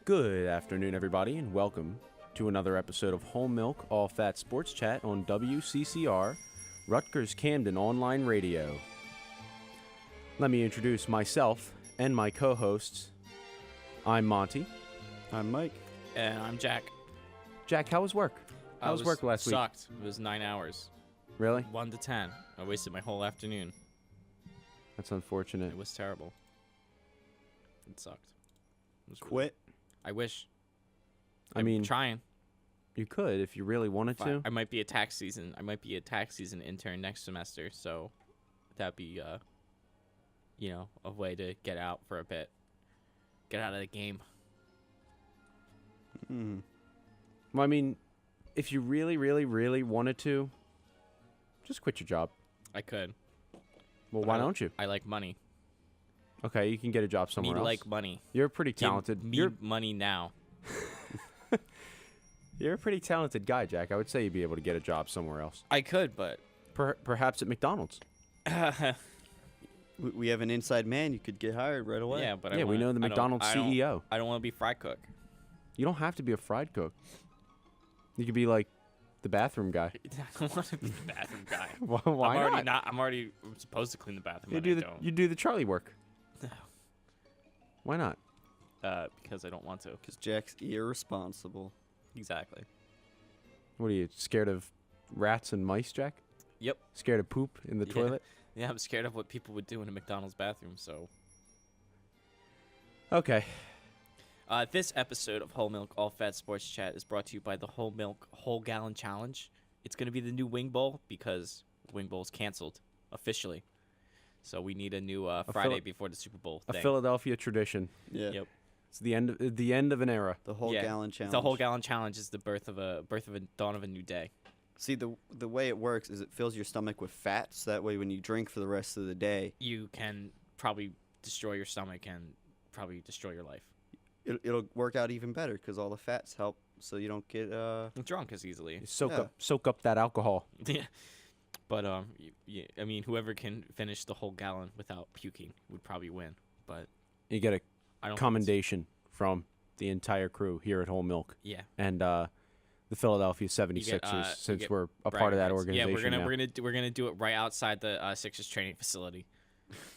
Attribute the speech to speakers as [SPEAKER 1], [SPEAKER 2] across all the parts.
[SPEAKER 1] Good afternoon, everybody, and welcome to another episode of Whole Milk All Fat Sports Chat on WCCR, Rutgers Camden Online Radio. Let me introduce myself and my co-hosts. I'm Monty.
[SPEAKER 2] I'm Mike.
[SPEAKER 3] And I'm Jack.
[SPEAKER 1] Jack, how was work? How was work last week?
[SPEAKER 3] Sucked. It was 9 hours.
[SPEAKER 1] Really?
[SPEAKER 3] 1 to 10. I wasted my whole afternoon.
[SPEAKER 1] That's unfortunate.
[SPEAKER 3] It was terrible. It sucked. It was
[SPEAKER 2] Quit.
[SPEAKER 3] I wish.
[SPEAKER 1] I
[SPEAKER 3] I'm
[SPEAKER 1] mean,
[SPEAKER 3] trying.
[SPEAKER 1] you could if you really wanted to.
[SPEAKER 3] I might be a tax season. Intern next semester. So that'd be, a way to get out for a bit. Get out of the game.
[SPEAKER 1] Well, I mean, if you really, really, really wanted to, just quit your job.
[SPEAKER 3] I could.
[SPEAKER 1] Well, why don't you?
[SPEAKER 3] I like money.
[SPEAKER 1] Okay, you can get a job somewhere
[SPEAKER 3] Me
[SPEAKER 1] else.
[SPEAKER 3] like money.
[SPEAKER 1] You're pretty talented.
[SPEAKER 3] Give me
[SPEAKER 1] You're
[SPEAKER 3] money now.
[SPEAKER 1] a pretty talented guy, Jack. I would say you'd be able to get a job somewhere else.
[SPEAKER 3] I could, but
[SPEAKER 1] Perhaps at McDonald's.
[SPEAKER 2] We have an inside man. You could get hired right away.
[SPEAKER 3] yeah, but
[SPEAKER 1] Yeah, we know the McDonald's CEO.
[SPEAKER 3] I don't want to be fry cook.
[SPEAKER 1] You don't have to be a fried cook. You could be like the bathroom guy.
[SPEAKER 3] I don't want to be the bathroom guy.
[SPEAKER 1] Why not?
[SPEAKER 3] I'm already supposed to clean the bathroom.
[SPEAKER 1] You do the Charlie work.
[SPEAKER 3] No.
[SPEAKER 1] Why not?
[SPEAKER 3] Because I don't want to.
[SPEAKER 2] Because Jack's irresponsible.
[SPEAKER 3] Exactly.
[SPEAKER 1] What are you, scared of rats and mice, Jack?
[SPEAKER 3] Yep.
[SPEAKER 1] Scared of poop in the
[SPEAKER 3] Yeah.
[SPEAKER 1] toilet?
[SPEAKER 3] Yeah, I'm scared of what people would do in a McDonald's bathroom. So,
[SPEAKER 1] Okay.
[SPEAKER 3] this episode of Whole Milk All Fat Sports Chat is brought to you by the Whole Milk Whole Gallon Challenge. It's going to be the new Wing Bowl because Wing Bowl's canceled officially. So we need a new Friday before the Super Bowl
[SPEAKER 1] A
[SPEAKER 3] thing.
[SPEAKER 1] Philadelphia tradition.
[SPEAKER 2] Yeah.
[SPEAKER 3] Yep.
[SPEAKER 1] It's the end of an era.
[SPEAKER 2] The whole
[SPEAKER 3] Yeah.
[SPEAKER 2] gallon challenge.
[SPEAKER 3] The Whole Gallon Challenge is the birth of a dawn of a new day.
[SPEAKER 2] See, the way it works is it fills your stomach with fat, so that way when you drink for the rest of the day,
[SPEAKER 3] You can probably destroy your stomach and probably destroy your life.
[SPEAKER 2] it'll work out even better because all the fats help, so you don't get
[SPEAKER 3] Drunk as easily.
[SPEAKER 1] You soak
[SPEAKER 2] Yeah.
[SPEAKER 1] soak up that alcohol.
[SPEAKER 3] Yeah, but I mean, whoever can finish the whole gallon without puking would probably win. But
[SPEAKER 1] You get a
[SPEAKER 3] I don't. think it's-
[SPEAKER 1] commendation from the entire crew here at Whole Milk
[SPEAKER 3] Yeah,
[SPEAKER 1] and the Philadelphia 76ers,
[SPEAKER 3] you
[SPEAKER 1] since
[SPEAKER 3] get
[SPEAKER 1] we're a part of that
[SPEAKER 3] bragging rights.
[SPEAKER 1] organization.
[SPEAKER 3] Yeah,
[SPEAKER 1] now.
[SPEAKER 3] we're gonna do it right outside the Sixers training facility,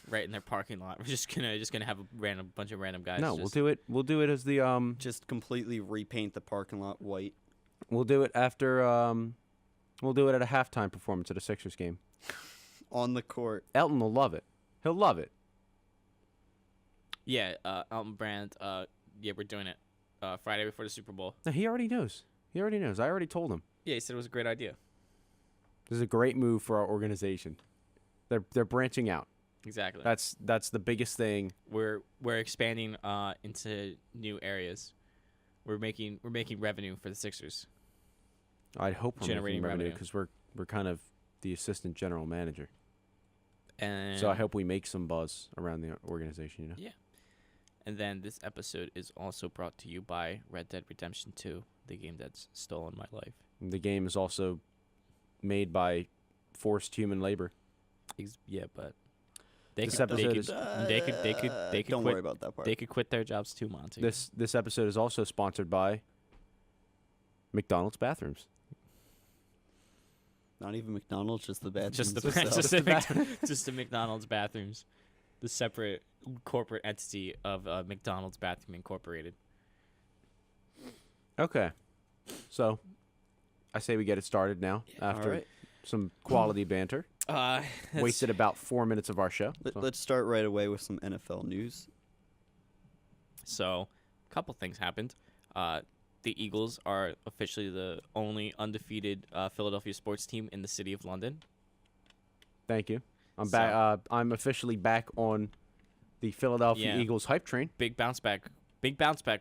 [SPEAKER 3] right in their parking lot. We're just gonna have a bunch of random guys.
[SPEAKER 1] No,
[SPEAKER 3] just,
[SPEAKER 1] we'll do it. We'll do it as the
[SPEAKER 2] just completely repaint the parking lot white.
[SPEAKER 1] We'll do it after we'll do it at a halftime performance at a Sixers game.
[SPEAKER 2] On the court.
[SPEAKER 1] Elton will love it. He'll love it.
[SPEAKER 3] Yeah, Elton Brand. Yeah, we're doing it Friday before the Super Bowl.
[SPEAKER 1] No, he already knows. He already knows. I already told him.
[SPEAKER 3] Yeah, he said it was a great idea.
[SPEAKER 1] This is a great move for our organization. They're branching out.
[SPEAKER 3] Exactly.
[SPEAKER 1] That's the biggest thing.
[SPEAKER 3] We're expanding into new areas. We're making revenue for the Sixers.
[SPEAKER 1] I'd hope we're
[SPEAKER 3] Generating
[SPEAKER 1] making revenue
[SPEAKER 3] revenue.
[SPEAKER 1] because we're kind of the assistant general manager.
[SPEAKER 3] And
[SPEAKER 1] So I hope we make some buzz around the organization. You know.
[SPEAKER 3] Yeah. And then this episode is also brought to you by Red Dead Redemption 2, the game that's stolen my life.
[SPEAKER 1] The game is also made by forced human labor.
[SPEAKER 3] Yeah, but they
[SPEAKER 1] This
[SPEAKER 3] could,
[SPEAKER 1] episode
[SPEAKER 3] they
[SPEAKER 1] is-
[SPEAKER 3] could
[SPEAKER 2] Don't
[SPEAKER 3] quit,
[SPEAKER 2] worry about that part.
[SPEAKER 3] They could quit their jobs too, Monty.
[SPEAKER 1] This episode is also sponsored by McDonald's bathrooms.
[SPEAKER 2] Not even McDonald's, just the bad.
[SPEAKER 3] just the just the McDonald's bathrooms, the separate corporate entity of McDonald's Bathroom Incorporated.
[SPEAKER 1] Okay. So, I say we get it started now after
[SPEAKER 2] right.
[SPEAKER 1] some quality banter.
[SPEAKER 3] That's-
[SPEAKER 1] Wasted about 4 minutes of our show. So-
[SPEAKER 2] Let's start right away with some NFL news.
[SPEAKER 3] So, a couple things happened. The Eagles are officially the only undefeated Philadelphia sports team in the city of London.
[SPEAKER 1] Thank you. I'm
[SPEAKER 3] So-
[SPEAKER 1] back. I'm officially back on the Philadelphia
[SPEAKER 3] Yeah.
[SPEAKER 1] Eagles hype train.
[SPEAKER 3] Big bounce back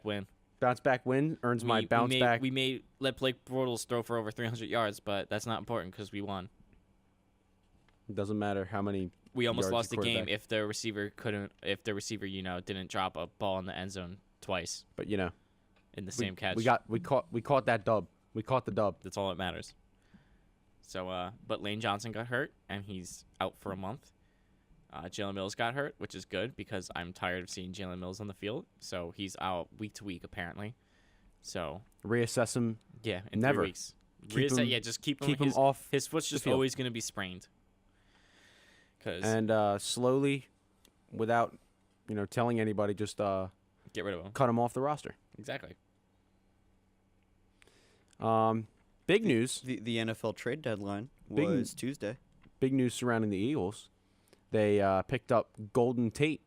[SPEAKER 3] win.
[SPEAKER 1] Bounce back win earns my bounce back.
[SPEAKER 3] We may let Blake Bortles throw for over 300 yards, but that's not important because we won.
[SPEAKER 1] It doesn't matter how many.
[SPEAKER 3] We almost
[SPEAKER 1] yards
[SPEAKER 3] lost
[SPEAKER 1] the
[SPEAKER 3] the game
[SPEAKER 1] quarterback.
[SPEAKER 3] if the receiver didn't drop a ball in the end zone twice
[SPEAKER 1] But you know,
[SPEAKER 3] in the same catch.
[SPEAKER 1] we caught that dub. We caught the dub.
[SPEAKER 3] That's all that matters. So, but Lane Johnson got hurt and he's out for a month. Jalen Mills got hurt, which is good because I'm tired of seeing Jalen Mills on the field. So he's out week to week apparently. So
[SPEAKER 1] Reassess him.
[SPEAKER 3] yeah, in
[SPEAKER 1] Never.
[SPEAKER 3] 3 weeks.
[SPEAKER 1] Keep him-
[SPEAKER 3] Yeah, just keep him.
[SPEAKER 1] Keep him
[SPEAKER 3] his,
[SPEAKER 1] off.
[SPEAKER 3] His foot's just
[SPEAKER 1] field.
[SPEAKER 3] always going to be sprained.
[SPEAKER 1] And slowly, without telling anybody, just
[SPEAKER 3] Get rid of him.
[SPEAKER 1] cut him off the roster.
[SPEAKER 3] Exactly.
[SPEAKER 1] Big news.
[SPEAKER 2] The NFL trade deadline
[SPEAKER 1] Big-
[SPEAKER 2] was Tuesday.
[SPEAKER 1] Big news surrounding the Eagles. They picked up Golden Tate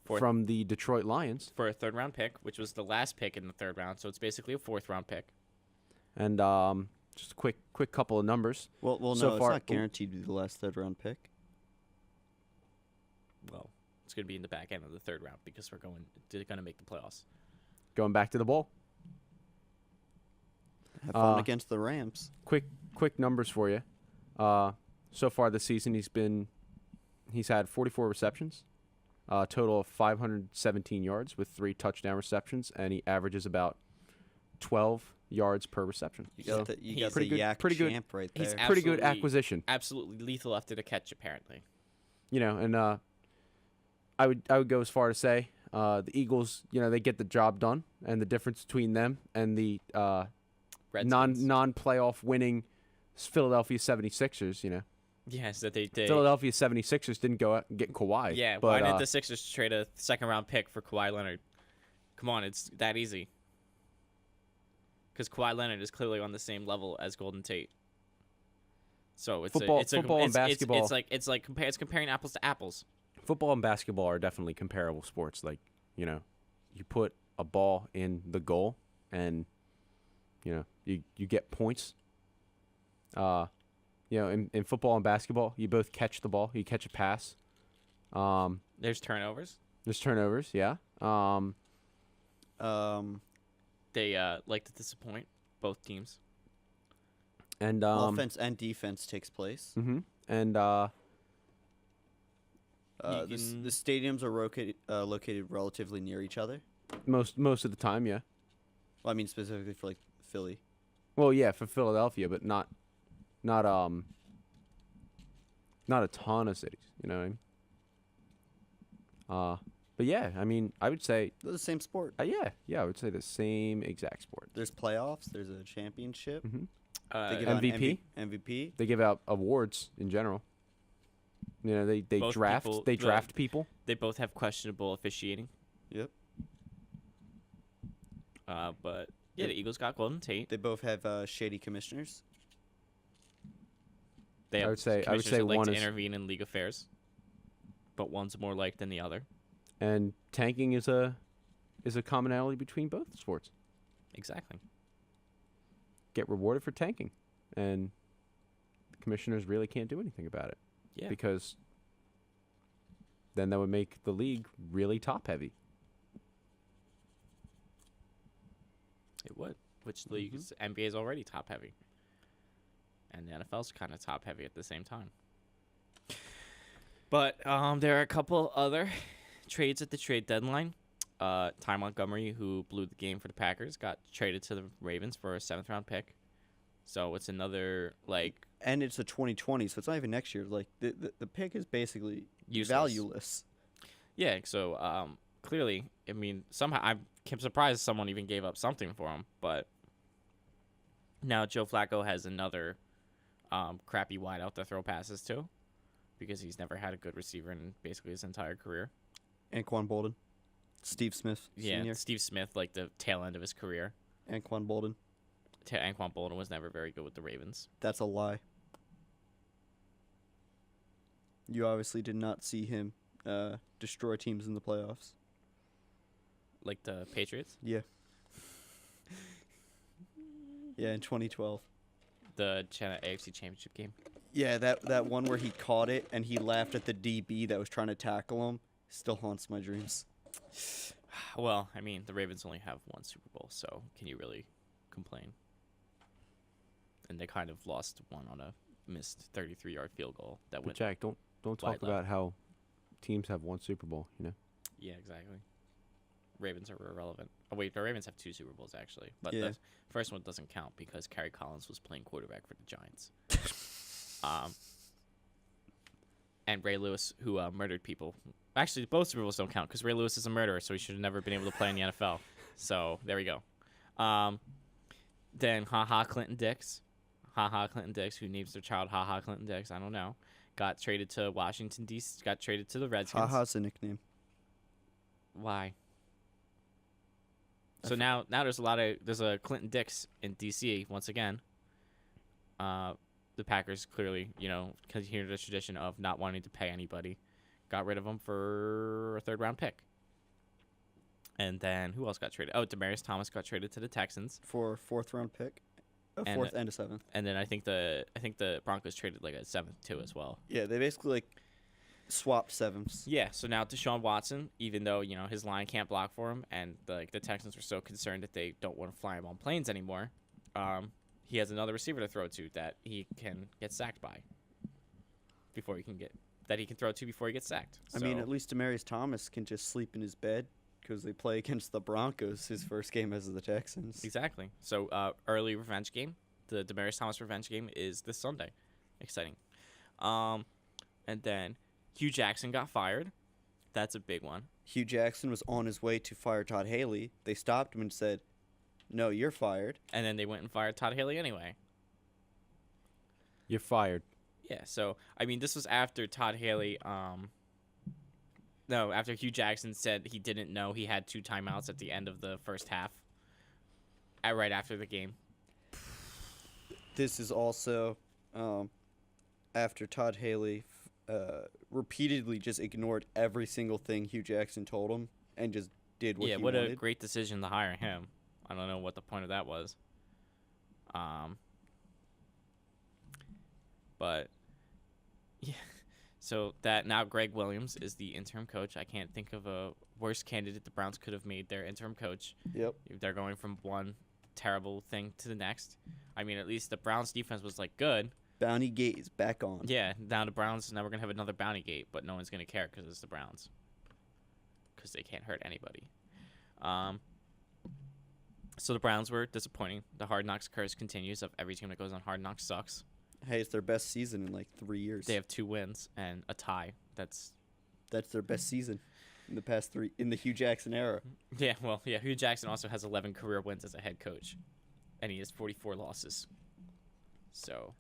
[SPEAKER 3] Fourth.
[SPEAKER 1] from the Detroit Lions.
[SPEAKER 3] For a 3rd round pick, which was the last pick in the 3rd round, so it's basically a 4th round pick.
[SPEAKER 1] And just a quick couple of numbers.
[SPEAKER 2] Well, no,
[SPEAKER 1] So
[SPEAKER 2] it's
[SPEAKER 1] far-
[SPEAKER 2] not guaranteed to be the last third-round pick.
[SPEAKER 3] Well, it's going to be in the back end of the 3rd round because they're going to make the playoffs.
[SPEAKER 1] Going back to the bowl.
[SPEAKER 2] Have fun against the Rams.
[SPEAKER 1] Quick numbers for you. So far this season, he's had 44 receptions, a total of 517 yards with 3 touchdown receptions, and he averages about 12 yards per reception.
[SPEAKER 2] You
[SPEAKER 1] So,
[SPEAKER 2] got the
[SPEAKER 3] he's
[SPEAKER 1] pretty good-
[SPEAKER 2] yak
[SPEAKER 1] pretty good.
[SPEAKER 2] champ right
[SPEAKER 3] He's
[SPEAKER 2] there.
[SPEAKER 1] pretty good
[SPEAKER 3] absolutely-
[SPEAKER 1] acquisition.
[SPEAKER 3] Absolutely lethal after the catch, apparently.
[SPEAKER 1] And I would go as far to say the Eagles, they get the job done, and the difference between them and the
[SPEAKER 3] Redskins.
[SPEAKER 1] non-playoff winning Philadelphia 76ers,
[SPEAKER 3] Yes, that they did.
[SPEAKER 1] Philadelphia 76ers didn't go out and get Kawhi.
[SPEAKER 3] Yeah,
[SPEAKER 1] but,
[SPEAKER 3] why didn't the Sixers trade a 2nd round pick for Kawhi Leonard? Come on, it's that easy. Because Kawhi Leonard is clearly on the same level as Golden Tate. So it's
[SPEAKER 1] Football-
[SPEAKER 3] it's
[SPEAKER 1] football and basketball.
[SPEAKER 3] It's comparing apples to apples.
[SPEAKER 1] football and basketball are definitely comparable sports. Like, you put a ball in the goal and, you get points. In football and basketball, you both catch the ball. You catch a pass.
[SPEAKER 3] There's turnovers.
[SPEAKER 1] There's turnovers, yeah.
[SPEAKER 3] They like to disappoint both teams.
[SPEAKER 1] And
[SPEAKER 2] Offense and defense takes place.
[SPEAKER 1] and
[SPEAKER 2] The
[SPEAKER 3] can-
[SPEAKER 2] stadiums are located relatively near each other.
[SPEAKER 1] most of the time, yeah.
[SPEAKER 2] Well, I mean specifically for like Philly.
[SPEAKER 1] Well, yeah, for Philadelphia, but not a ton of cities. You know what I mean? But yeah, I mean, I would say,
[SPEAKER 2] They're the same sport.
[SPEAKER 1] yeah, I would say the same exact sport.
[SPEAKER 2] There's playoffs. There's a championship. They give
[SPEAKER 1] MVP?
[SPEAKER 2] out MVP.
[SPEAKER 1] They give out awards in general. They
[SPEAKER 3] Both
[SPEAKER 1] draft
[SPEAKER 3] people-
[SPEAKER 1] they draft people.
[SPEAKER 3] They both have questionable officiating.
[SPEAKER 2] Yep.
[SPEAKER 3] But yeah, the Eagles got Golden Tate.
[SPEAKER 2] They both have shady commissioners.
[SPEAKER 3] They
[SPEAKER 1] I
[SPEAKER 3] have
[SPEAKER 1] would say
[SPEAKER 3] commissioners that like
[SPEAKER 1] one
[SPEAKER 3] to
[SPEAKER 1] is-
[SPEAKER 3] intervene in league affairs, but one's more liked than the other.
[SPEAKER 1] And tanking is a commonality between both sports.
[SPEAKER 3] Exactly.
[SPEAKER 1] Get rewarded for tanking, and the commissioners really can't do anything about it.
[SPEAKER 3] Yeah.
[SPEAKER 1] Because then that would make the league really top heavy.
[SPEAKER 3] It would. Which leagues? NBA is already top heavy, and the NFL's kind of top heavy at the same time. But there are a couple other trades at the trade deadline. Ty Montgomery, who blew the game for the Packers, got traded to the Ravens for a 7th round pick. So it's another
[SPEAKER 2] And it's a 2020, so it's not even next year. Like the pick is basically
[SPEAKER 3] Useless.
[SPEAKER 2] valueless.
[SPEAKER 3] Yeah. So clearly, I mean, somehow I'm surprised someone even gave up something for him. But now Joe Flacco has another crappy wideout to throw passes to, because he's never had a good receiver in basically his entire career.
[SPEAKER 2] Anquan Bolden, Steve Smith
[SPEAKER 3] Yeah,
[SPEAKER 2] Sr.
[SPEAKER 3] Steve Smith, like the tail end of his career.
[SPEAKER 2] Anquan Bolden.
[SPEAKER 3] Anquan Bolden was never very good with the Ravens.
[SPEAKER 2] That's a lie. You obviously did not see him destroy teams in the playoffs.
[SPEAKER 3] Like the Patriots,
[SPEAKER 2] Yeah. Yeah, in 2012.
[SPEAKER 3] the AFC Championship game.
[SPEAKER 2] Yeah, that one where he caught it and he laughed at the DB that was trying to tackle him still haunts my dreams.
[SPEAKER 3] Well, I mean, the Ravens only have one Super Bowl, so can you really complain? And they kind of lost one on a missed 33-yard field goal that
[SPEAKER 1] But
[SPEAKER 3] went.
[SPEAKER 1] Jack, don't talk
[SPEAKER 3] wide
[SPEAKER 1] about
[SPEAKER 3] left.
[SPEAKER 1] how teams have one Super Bowl.
[SPEAKER 3] Yeah, exactly. Ravens are irrelevant. Oh wait, the Ravens have 2 Super Bowls actually, but
[SPEAKER 2] Yeah.
[SPEAKER 3] the first one doesn't count because Kerry Collins was playing quarterback for the Giants. and Ray Lewis, who murdered people. Actually, both Super Bowls don't count because Ray Lewis is a murderer, so he should have never been able to play in the NFL. So there we go. Then Clinton Dix, Clinton Dix, who names their child Clinton Dix, I don't know, got traded to Washington D.C. Got traded to the Redskins.
[SPEAKER 2] Haha's a nickname.
[SPEAKER 3] Why? So now there's a Clinton Dix in D.C. once again. The Packers clearly, continue the tradition of not wanting to pay anybody. Got rid of him for a 3rd-round pick. And then who else got traded? Oh, Demaryius Thomas got traded to the Texans
[SPEAKER 2] For a 4th-round pick. A 4th and a 7th.
[SPEAKER 3] And then I think the Broncos traded like a 7th too as well.
[SPEAKER 2] Yeah, they basically swapped 7ths.
[SPEAKER 3] Yeah, so now Deshaun Watson, even though his line can't block for him, and the Texans were so concerned that they don't want to fly him on planes anymore, he has another receiver to throw to that he can get sacked by before he can throw to before he gets sacked.
[SPEAKER 2] I mean, at least Demaryius Thomas can just sleep in his bed because they play against the Broncos his first game as the Texans.
[SPEAKER 3] Exactly. So early revenge game, the Demaryius Thomas revenge game is this Sunday. Exciting. And then Hugh Jackson got fired. That's a big one.
[SPEAKER 2] Hugh Jackson was on his way to fire Todd Haley. They stopped him and said, "No, you're fired."
[SPEAKER 3] And then they went and fired Todd Haley anyway.
[SPEAKER 1] You're fired.
[SPEAKER 3] Yeah, so, I mean, this was after Todd Haley, after Hugh Jackson said he didn't know he had 2 timeouts at the end of the first half, right after the game.
[SPEAKER 2] This is also after Todd Haley repeatedly just ignored every single thing Hugh Jackson told him and just did what he wanted.
[SPEAKER 3] Yeah, what a great decision to hire him. I don't know what the point of that was. But yeah, so that now Greg Williams is the interim coach. I can't think of a worse candidate the Browns could have made their interim coach.
[SPEAKER 2] Yep.
[SPEAKER 3] They're going from one terrible thing to the next. I mean, at least the Browns defense was good.
[SPEAKER 2] Bounty Gate is back on.
[SPEAKER 3] Yeah, now we're going to have another Bounty Gate, but no one's going to care because it's the Browns. Because they can't hurt anybody. So the Browns were disappointing. The Hard Knocks curse continues of every team that goes on Hard Knocks sucks.
[SPEAKER 2] Hey, it's their best season in 3 years.
[SPEAKER 3] They have 2 wins and a tie. That's
[SPEAKER 2] their best season in the past 3 in the Hugh Jackson era.
[SPEAKER 3] Yeah, well, yeah. Hugh Jackson also has 11 career wins as a head coach, and he has 44 losses. So,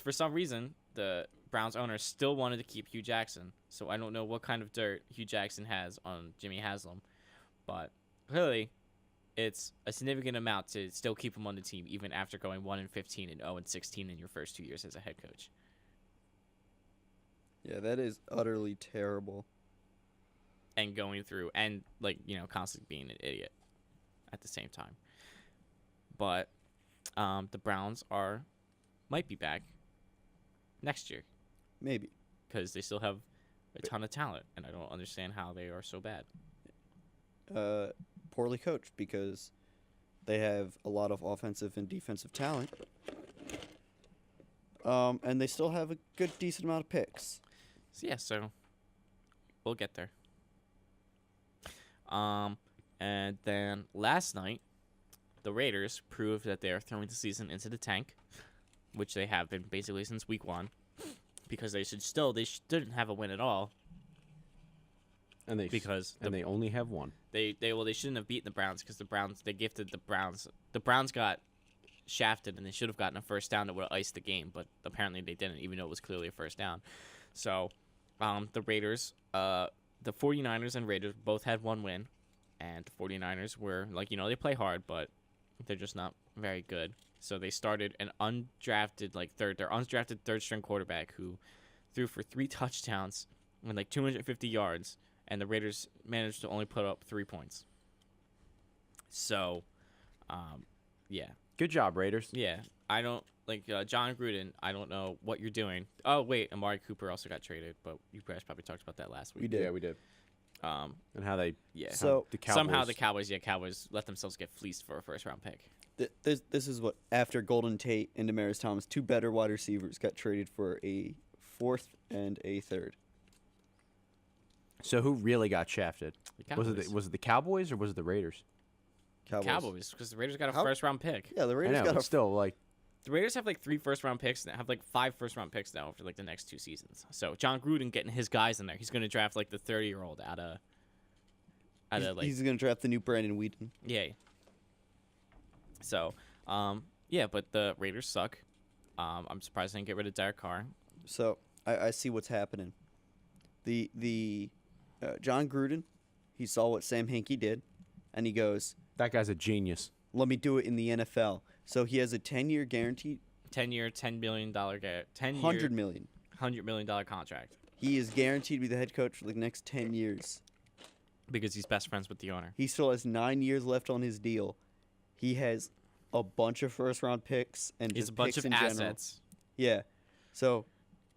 [SPEAKER 3] for some reason, the Browns owner still wanted to keep Hugh Jackson. So I don't know what kind of dirt Hugh Jackson has on Jimmy Haslam, but clearly, it's a significant amount to still keep him on the team, even after going 1-15 and 0-16 in your first 2 years as a head coach.
[SPEAKER 2] Yeah, that is utterly terrible.
[SPEAKER 3] And going through and constantly being an idiot at the same time. But the Browns might be back next year.
[SPEAKER 2] Maybe.
[SPEAKER 3] Because they still have a ton of talent, and I don't understand how they are so bad.
[SPEAKER 2] Poorly coached because they have a lot of offensive and defensive talent. And they still have a good, decent amount of picks.
[SPEAKER 3] So we'll get there. And then last night, the Raiders proved that they are throwing the season into the tank, which they have been basically since week 1, because they shouldn't have a win at all.
[SPEAKER 1] And they only have 1.
[SPEAKER 3] They shouldn't have beaten the Browns because they gifted the Browns. The Browns got shafted, and they should have gotten a first down that would have iced the game, but apparently they didn't, even though it was clearly a first down. So, the Raiders, the 49ers and Raiders both had 1 win, and the 49ers were, they play hard, but they're just not very good. So they started an undrafted, their undrafted third-string quarterback who threw for 3 touchdowns and 250 yards, and the Raiders managed to only put up 3 points. So, yeah.
[SPEAKER 1] Good job, Raiders.
[SPEAKER 3] Yeah. I don't, John Gruden, I don't know what you're doing. Oh, wait, Amari Cooper also got traded, but you guys probably talked about that last week.
[SPEAKER 2] We did.
[SPEAKER 1] Yeah, we did. And how they...
[SPEAKER 3] Yeah.
[SPEAKER 2] So,
[SPEAKER 1] the Cowboys,
[SPEAKER 3] somehow the Cowboys let themselves get fleeced for a first-round pick.
[SPEAKER 2] This is what, after Golden Tate and Demaryius Thomas, 2 better wide receivers got traded for a 4th and a 3rd.
[SPEAKER 1] So who really got shafted? Was it the Cowboys or was it the Raiders?
[SPEAKER 3] Cowboys, because the Raiders got a first-round pick.
[SPEAKER 2] Yeah, the Raiders
[SPEAKER 1] I know,
[SPEAKER 2] got
[SPEAKER 1] but still,
[SPEAKER 3] The Raiders have like 3 first-round picks and have like 5 first-round picks now for like the next 2 seasons. So John Gruden getting his guys in there. He's going to draft like the 30-year-old out of like
[SPEAKER 2] He's gonna draft the new Brandon Whedon.
[SPEAKER 3] yeah. So, yeah, but the Raiders suck. I'm surprised they didn't get rid of Derek Carr.
[SPEAKER 2] So I see what's happening. The John Gruden, he saw what Sam Hinkie did, and he goes,
[SPEAKER 1] That guy's a genius.
[SPEAKER 2] "Let me do it in the NFL." So he has a 10-year guarantee,
[SPEAKER 3] 10-year, $10 million
[SPEAKER 2] $100 million.
[SPEAKER 3] $100 million contract
[SPEAKER 2] He is guaranteed to be the head coach for the next 10 years.
[SPEAKER 3] because he's best friends with the owner.
[SPEAKER 2] He still has 9 years left on his deal. He has a bunch of first-round picks and
[SPEAKER 3] He's
[SPEAKER 2] just
[SPEAKER 3] a bunch
[SPEAKER 2] picks
[SPEAKER 3] of
[SPEAKER 2] in general.
[SPEAKER 3] assets,
[SPEAKER 2] Yeah. So,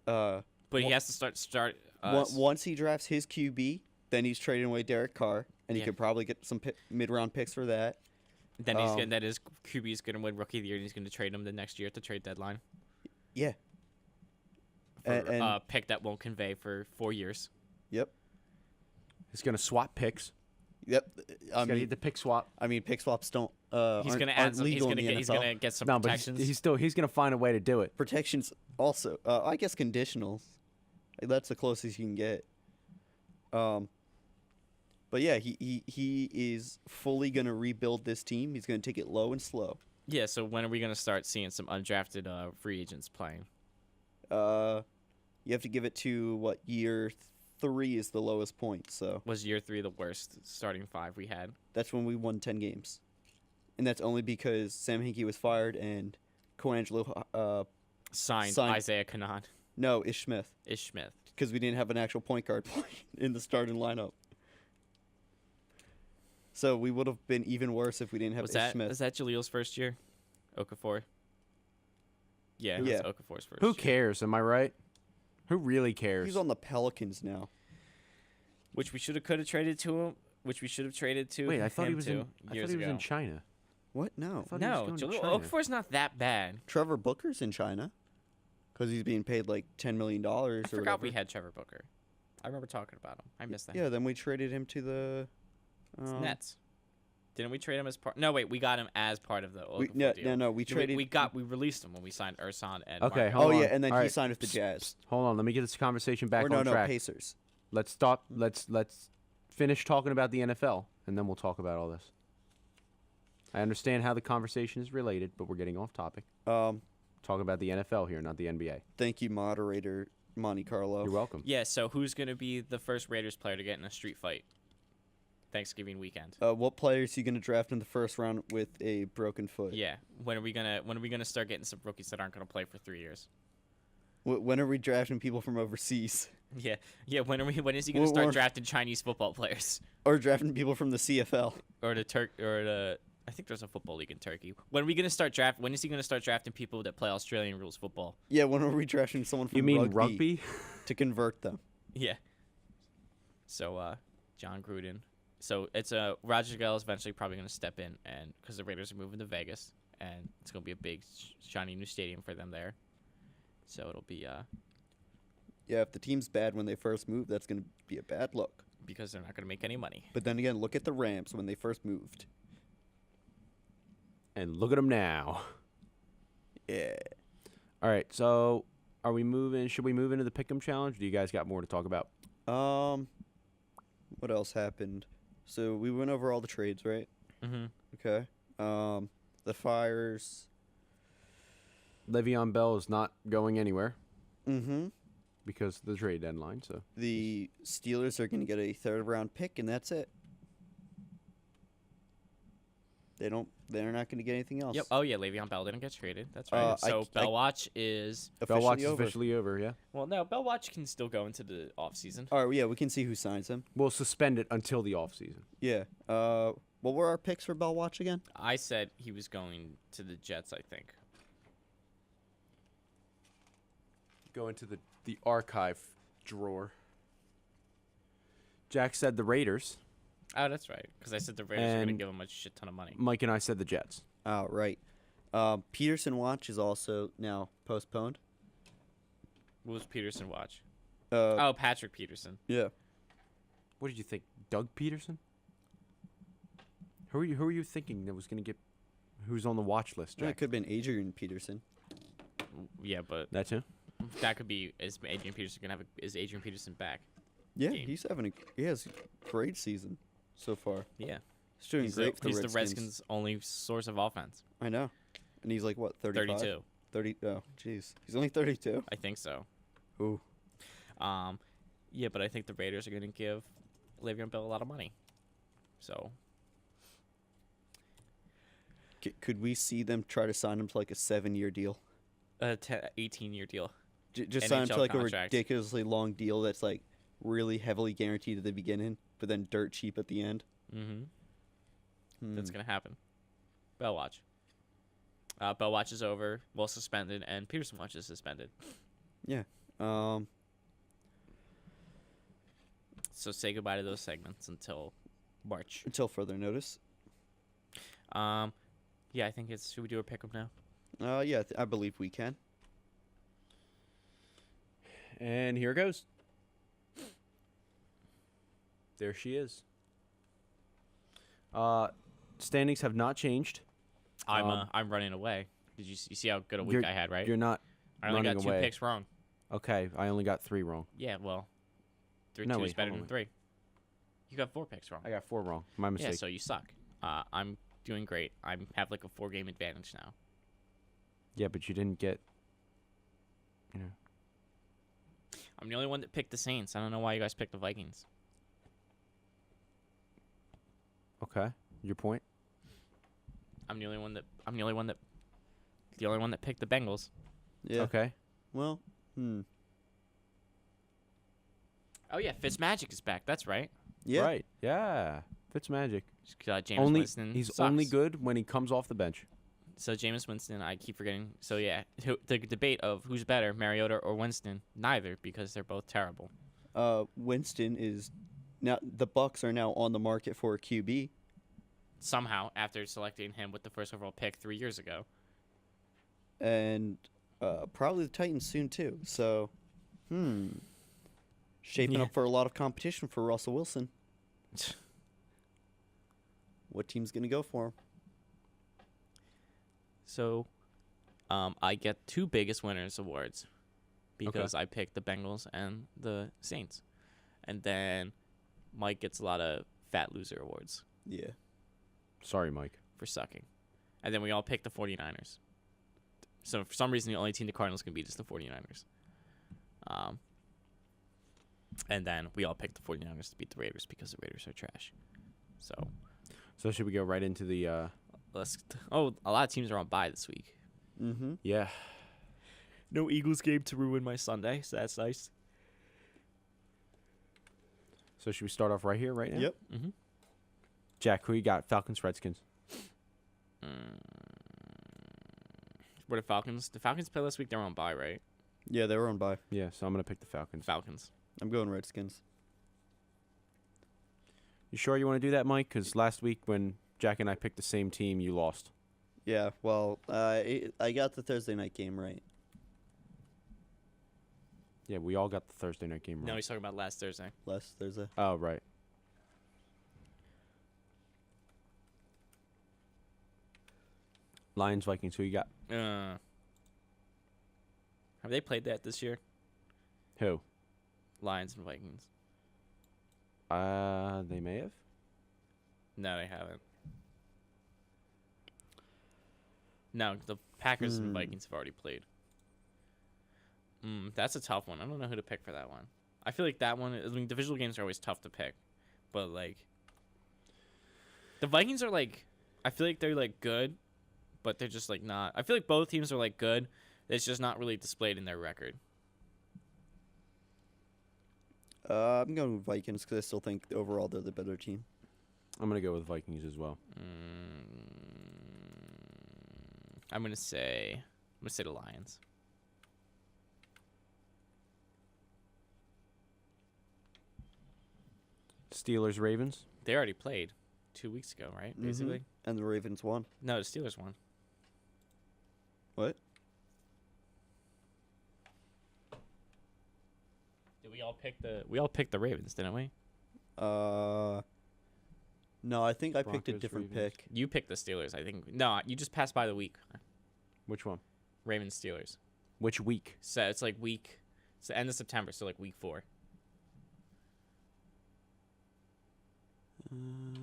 [SPEAKER 3] but he
[SPEAKER 2] Wha-
[SPEAKER 3] has to start.
[SPEAKER 2] once he drafts his QB, then he's trading away Derek Carr, and he
[SPEAKER 3] Yeah.
[SPEAKER 2] could probably get some mid-round picks for that.
[SPEAKER 3] Then he's getting that his QB's going to win Rookie of the Year, and he's going to trade him the next year at the trade deadline
[SPEAKER 2] Yeah.
[SPEAKER 3] for
[SPEAKER 2] And-
[SPEAKER 3] a pick that won't convey for 4 years.
[SPEAKER 2] Yep.
[SPEAKER 1] He's gonna swap picks.
[SPEAKER 2] Yep.
[SPEAKER 1] He's gotta get the pick swap.
[SPEAKER 2] Pick swaps don't.
[SPEAKER 3] He's
[SPEAKER 2] aren't-
[SPEAKER 3] going to
[SPEAKER 2] aren't
[SPEAKER 3] add. Some, he's
[SPEAKER 2] legal
[SPEAKER 3] going
[SPEAKER 2] in
[SPEAKER 3] to
[SPEAKER 2] the
[SPEAKER 3] get. He's
[SPEAKER 2] NFL.
[SPEAKER 3] going to get some
[SPEAKER 1] No, but
[SPEAKER 3] protections.
[SPEAKER 1] he's gonna find a way to do it.
[SPEAKER 2] Protections also. I guess conditionals. That's the closest you can get. But yeah, he is fully gonna rebuild this team. He's gonna take it low and slow.
[SPEAKER 3] Yeah. So when are we going to start seeing some undrafted free agents playing?
[SPEAKER 2] You have to give it to what year 3 is the lowest point. So
[SPEAKER 3] Was year 3 the worst starting 5 we had?
[SPEAKER 2] that's when we won 10 games, and that's only because Sam Hinkie was fired and Coangelo.
[SPEAKER 3] Signed
[SPEAKER 2] Signed-
[SPEAKER 3] Isaiah Kanan,
[SPEAKER 2] No, Ish Smith,
[SPEAKER 3] Ish Smith.
[SPEAKER 2] because we didn't have an actual point guard in the starting lineup. So we would have been even worse if we didn't have
[SPEAKER 3] Was
[SPEAKER 2] Ish
[SPEAKER 3] that
[SPEAKER 2] Smith.
[SPEAKER 3] Jalil's first year? Okafor. Yeah, it
[SPEAKER 2] Yeah.
[SPEAKER 3] was Okafor's first.
[SPEAKER 1] Who
[SPEAKER 3] year.
[SPEAKER 1] cares? Am I right? Who really cares?
[SPEAKER 2] He's on the Pelicans now.
[SPEAKER 3] Which we could have traded to him. Which we should have traded to.
[SPEAKER 1] Wait, I thought he
[SPEAKER 3] him
[SPEAKER 1] was
[SPEAKER 3] to
[SPEAKER 1] in. I
[SPEAKER 3] years
[SPEAKER 1] thought he was
[SPEAKER 3] ago.
[SPEAKER 1] in China.
[SPEAKER 2] What? No.
[SPEAKER 1] I thought he was
[SPEAKER 3] No,
[SPEAKER 1] going to
[SPEAKER 3] Jalil
[SPEAKER 1] China.
[SPEAKER 3] Okafor's not that bad.
[SPEAKER 2] Trevor Booker's in China because he's being paid like $10 million or
[SPEAKER 3] I forgot
[SPEAKER 2] whatever.
[SPEAKER 3] we had Trevor Booker. I remember talking about him. I missed that.
[SPEAKER 2] Yeah, then we traded him to the
[SPEAKER 3] It's Nets. Didn't we trade him as part? No, wait, we got him as part of the Okafor
[SPEAKER 2] no,
[SPEAKER 3] deal.
[SPEAKER 2] no, we traded.
[SPEAKER 3] We released him when we signed Ersan and.
[SPEAKER 1] Okay,
[SPEAKER 3] Marco.
[SPEAKER 1] hold
[SPEAKER 2] Oh
[SPEAKER 1] on.
[SPEAKER 2] yeah, and then
[SPEAKER 1] All
[SPEAKER 2] he
[SPEAKER 1] right.
[SPEAKER 2] signed with the Jazz.
[SPEAKER 1] Hold on, let me get this conversation back
[SPEAKER 2] Or
[SPEAKER 1] on
[SPEAKER 2] no, no,
[SPEAKER 1] track.
[SPEAKER 2] Pacers.
[SPEAKER 1] Let's stop. Let's finish talking about the NFL, and then we'll talk about all this. I understand how the conversation is related, but we're getting off topic. Talking about the NFL here, not the NBA.
[SPEAKER 2] Thank you, moderator Monte Carlo.
[SPEAKER 1] You're welcome.
[SPEAKER 3] Yeah. So who's gonna be the first Raiders player to get in a street fight? Thanksgiving weekend.
[SPEAKER 2] What player is he going to draft in the first round with a broken foot?
[SPEAKER 3] Yeah. When are we gonna start getting some rookies that aren't gonna play for 3 years?
[SPEAKER 2] When are we drafting people from overseas?
[SPEAKER 3] Yeah. Yeah. When is he gonna
[SPEAKER 2] Well,
[SPEAKER 3] start
[SPEAKER 2] or-
[SPEAKER 3] drafting Chinese football players
[SPEAKER 2] Or drafting people from the CFL?
[SPEAKER 3] or the I think there's a football league in Turkey. When is he gonna start drafting people that play Australian rules football?
[SPEAKER 2] Yeah, when are we drafting someone from
[SPEAKER 1] You mean rugby?
[SPEAKER 2] to convert them?
[SPEAKER 3] Yeah. So, John Gruden. So it's Roger Goodell is eventually probably going to step in, and because the Raiders are moving to Vegas, and it's going to be a big, shiny new stadium for them there. So it'll be
[SPEAKER 2] Yeah, if the team's bad when they first move, that's going to be a bad look.
[SPEAKER 3] because they're not going to make any money.
[SPEAKER 2] But then again, look at the Rams when they first moved.
[SPEAKER 1] And look at them now.
[SPEAKER 2] Yeah.
[SPEAKER 1] All right, so are we moving? Should we move into the Pick'em challenge? Do you guys got more to talk about?
[SPEAKER 2] What else happened? So we went over all the trades, right?
[SPEAKER 3] Mm-hmm.
[SPEAKER 2] Okay. The fires.
[SPEAKER 1] Le'Veon Bell is not going anywhere
[SPEAKER 2] Mm-hmm.
[SPEAKER 1] because of the trade deadline. So
[SPEAKER 2] The Steelers are going to get a third-round pick, and that's it. They're not going to get anything else.
[SPEAKER 3] Yep. Oh yeah, Le'Veon Bell didn't get traded. That's right. So Bell Watch is
[SPEAKER 1] Bell Watch is
[SPEAKER 2] over.
[SPEAKER 1] officially over. Yeah,
[SPEAKER 3] no. Bell Watch can still go into the off season.
[SPEAKER 2] All right, yeah, we can see who signs him.
[SPEAKER 1] we'll suspend it until the offseason.
[SPEAKER 2] Yeah. What were our picks for Bell Watch again?
[SPEAKER 3] I said he was going to the Jets. I think.
[SPEAKER 1] Go into the archive drawer. Jack said the Raiders.
[SPEAKER 3] Oh, that's right. Because I said the Raiders are going to
[SPEAKER 1] And-
[SPEAKER 3] give him a shit ton of money.
[SPEAKER 1] Mike and I said the Jets.
[SPEAKER 2] Oh, right. Peterson Watch is also now postponed.
[SPEAKER 3] What was Peterson Watch?
[SPEAKER 2] Uh,
[SPEAKER 3] Oh, Patrick Peterson.
[SPEAKER 2] yeah.
[SPEAKER 1] What did you think, Doug Peterson? Who are you thinking that was going to get? Who's on the watch list,
[SPEAKER 2] It
[SPEAKER 1] Jack?
[SPEAKER 2] could have been Adrian Peterson.
[SPEAKER 3] Yeah, but
[SPEAKER 1] That too.
[SPEAKER 3] that could be is Adrian Peterson gonna have is Adrian Peterson back?
[SPEAKER 2] Yeah,
[SPEAKER 3] Game.
[SPEAKER 2] he has a great season so far.
[SPEAKER 3] Yeah,
[SPEAKER 2] He's doing
[SPEAKER 3] he's,
[SPEAKER 2] great for
[SPEAKER 3] he's
[SPEAKER 2] the
[SPEAKER 3] the
[SPEAKER 2] Redskins.
[SPEAKER 3] Redskins' only source of offense.
[SPEAKER 2] I know. And he's like, what, 35?
[SPEAKER 3] 32,
[SPEAKER 2] 30. Oh, jeez. He's only 32?
[SPEAKER 3] I think so.
[SPEAKER 2] Ooh.
[SPEAKER 3] Yeah, but I think the Raiders are gonna give Le'Veon Bell a lot of money. So
[SPEAKER 2] Could we see them try to sign him to like a 7-year deal?
[SPEAKER 3] 18-year deal.
[SPEAKER 2] Just sign him to
[SPEAKER 3] NHL
[SPEAKER 2] like
[SPEAKER 3] contract.
[SPEAKER 2] a ridiculously long deal that's like really heavily guaranteed at the beginning, but then dirt cheap at the end.
[SPEAKER 3] Mm-hmm. That's gonna happen. Bell watch. Bell watch is over. Well suspended, and Peterson watch is suspended.
[SPEAKER 2] Yeah.
[SPEAKER 3] So say goodbye to those segments until March.
[SPEAKER 2] Until further notice.
[SPEAKER 3] Yeah, I think it's. Should we do a pickup now?
[SPEAKER 2] Yeah, I believe we can.
[SPEAKER 1] And here goes. There she is. Standings have not changed.
[SPEAKER 3] I'm running away. Did you see how good a week I had? Right.
[SPEAKER 1] You're not
[SPEAKER 3] I only
[SPEAKER 1] running
[SPEAKER 3] got 2
[SPEAKER 1] away.
[SPEAKER 3] picks wrong.
[SPEAKER 1] Okay, I only got 3 wrong.
[SPEAKER 3] Yeah, well, 2
[SPEAKER 1] No,
[SPEAKER 3] is
[SPEAKER 1] wait,
[SPEAKER 3] better
[SPEAKER 1] hold
[SPEAKER 3] than
[SPEAKER 1] on.
[SPEAKER 3] 3. You got 4 picks wrong.
[SPEAKER 1] I got 4 wrong. My mistake.
[SPEAKER 3] Yeah, so you suck. I'm doing great. I have like a 4-game advantage now.
[SPEAKER 1] Yeah, but you didn't get. You know.
[SPEAKER 3] I'm the only one that picked the Saints. I don't know why you guys picked the Vikings.
[SPEAKER 1] Okay. Your point.
[SPEAKER 3] I'm the only one that picked the Bengals.
[SPEAKER 2] Yeah.
[SPEAKER 1] Okay.
[SPEAKER 2] Well,
[SPEAKER 3] Oh yeah, Fitzmagic is back. That's right.
[SPEAKER 2] yeah.
[SPEAKER 1] Right. Yeah. Fitzmagic.
[SPEAKER 3] Jameis Winston.
[SPEAKER 1] He's
[SPEAKER 3] sucks.
[SPEAKER 1] only good when he comes off the bench.
[SPEAKER 3] So Jameis Winston, I keep forgetting. So yeah, the debate of who's better, Mariota or Winston, neither, because they're both terrible.
[SPEAKER 2] Winston is now the Bucks are now on the market for a QB.
[SPEAKER 3] Somehow, after selecting him with the first overall pick 3 years ago.
[SPEAKER 2] And probably the Titans soon too. So, shaping
[SPEAKER 3] Yeah.
[SPEAKER 2] up for a lot of competition for Russell Wilson. What team's gonna go for him?
[SPEAKER 3] So, I get 2 biggest winners awards because I picked the Bengals and the Saints, and then Mike gets a lot of fat loser awards
[SPEAKER 2] Yeah.
[SPEAKER 1] Sorry, Mike.
[SPEAKER 3] for sucking, and then we all picked the 49ers. So for some reason, the only team the Cardinals can beat is the 49ers. And then we all picked the 49ers to beat the Raiders because the Raiders are trash. So
[SPEAKER 1] should we go right into the?
[SPEAKER 3] a lot of teams are on bye this week.
[SPEAKER 2] Mm-hmm.
[SPEAKER 1] Yeah.
[SPEAKER 3] No Eagles game to ruin my Sunday, so that's nice.
[SPEAKER 1] So should we start off right here, right now?
[SPEAKER 2] Yep.
[SPEAKER 3] Mm-hmm.
[SPEAKER 1] Jack, who you got? Falcons, Redskins.
[SPEAKER 3] What are Falcons? The Falcons play last week. They're on bye, right?
[SPEAKER 2] Yeah, they were on bye.
[SPEAKER 1] Yeah, so I'm gonna pick the Falcons.
[SPEAKER 3] Falcons.
[SPEAKER 2] I'm going Redskins.
[SPEAKER 1] You sure you want to do that, Mike? Because last week when Jack and I picked the same team, you lost.
[SPEAKER 2] Yeah. Well, I got the Thursday night game right.
[SPEAKER 1] Yeah, we all got the Thursday night game
[SPEAKER 3] No,
[SPEAKER 1] right.
[SPEAKER 3] he's talking about last Thursday.
[SPEAKER 2] Last Thursday.
[SPEAKER 1] Oh, right. Lions, Vikings, who you got?
[SPEAKER 3] Have they played that this year?
[SPEAKER 1] Who?
[SPEAKER 3] Lions and Vikings.
[SPEAKER 1] They may have.
[SPEAKER 3] No, they haven't. No, the Packers and Vikings have already played. That's a tough one. I don't know who to pick for that one. I feel like that one. I mean, divisional games are always tough to pick, but like, the Vikings are like, I feel like they're like good, but they're just like not. I feel like both teams are like good. It's just not really displayed in their record.
[SPEAKER 2] I'm going with Vikings because I still think overall they're the better team.
[SPEAKER 1] I'm gonna go with Vikings as well.
[SPEAKER 3] I'm gonna say the Lions.
[SPEAKER 1] Steelers, Ravens.
[SPEAKER 3] They already played 2 weeks ago, right? Basically.
[SPEAKER 2] And the Ravens won.
[SPEAKER 3] No, the Steelers won.
[SPEAKER 2] What?
[SPEAKER 3] Did we all pick the Ravens, didn't we?
[SPEAKER 2] No, I think I picked a
[SPEAKER 1] Broncos,
[SPEAKER 2] different
[SPEAKER 1] Ravens.
[SPEAKER 2] pick.
[SPEAKER 3] You picked the Steelers, I think. No, you just passed by the week.
[SPEAKER 1] Which one?
[SPEAKER 3] Ravens Steelers.
[SPEAKER 1] Which week?
[SPEAKER 3] So it's like it's the end of September, so like week 4.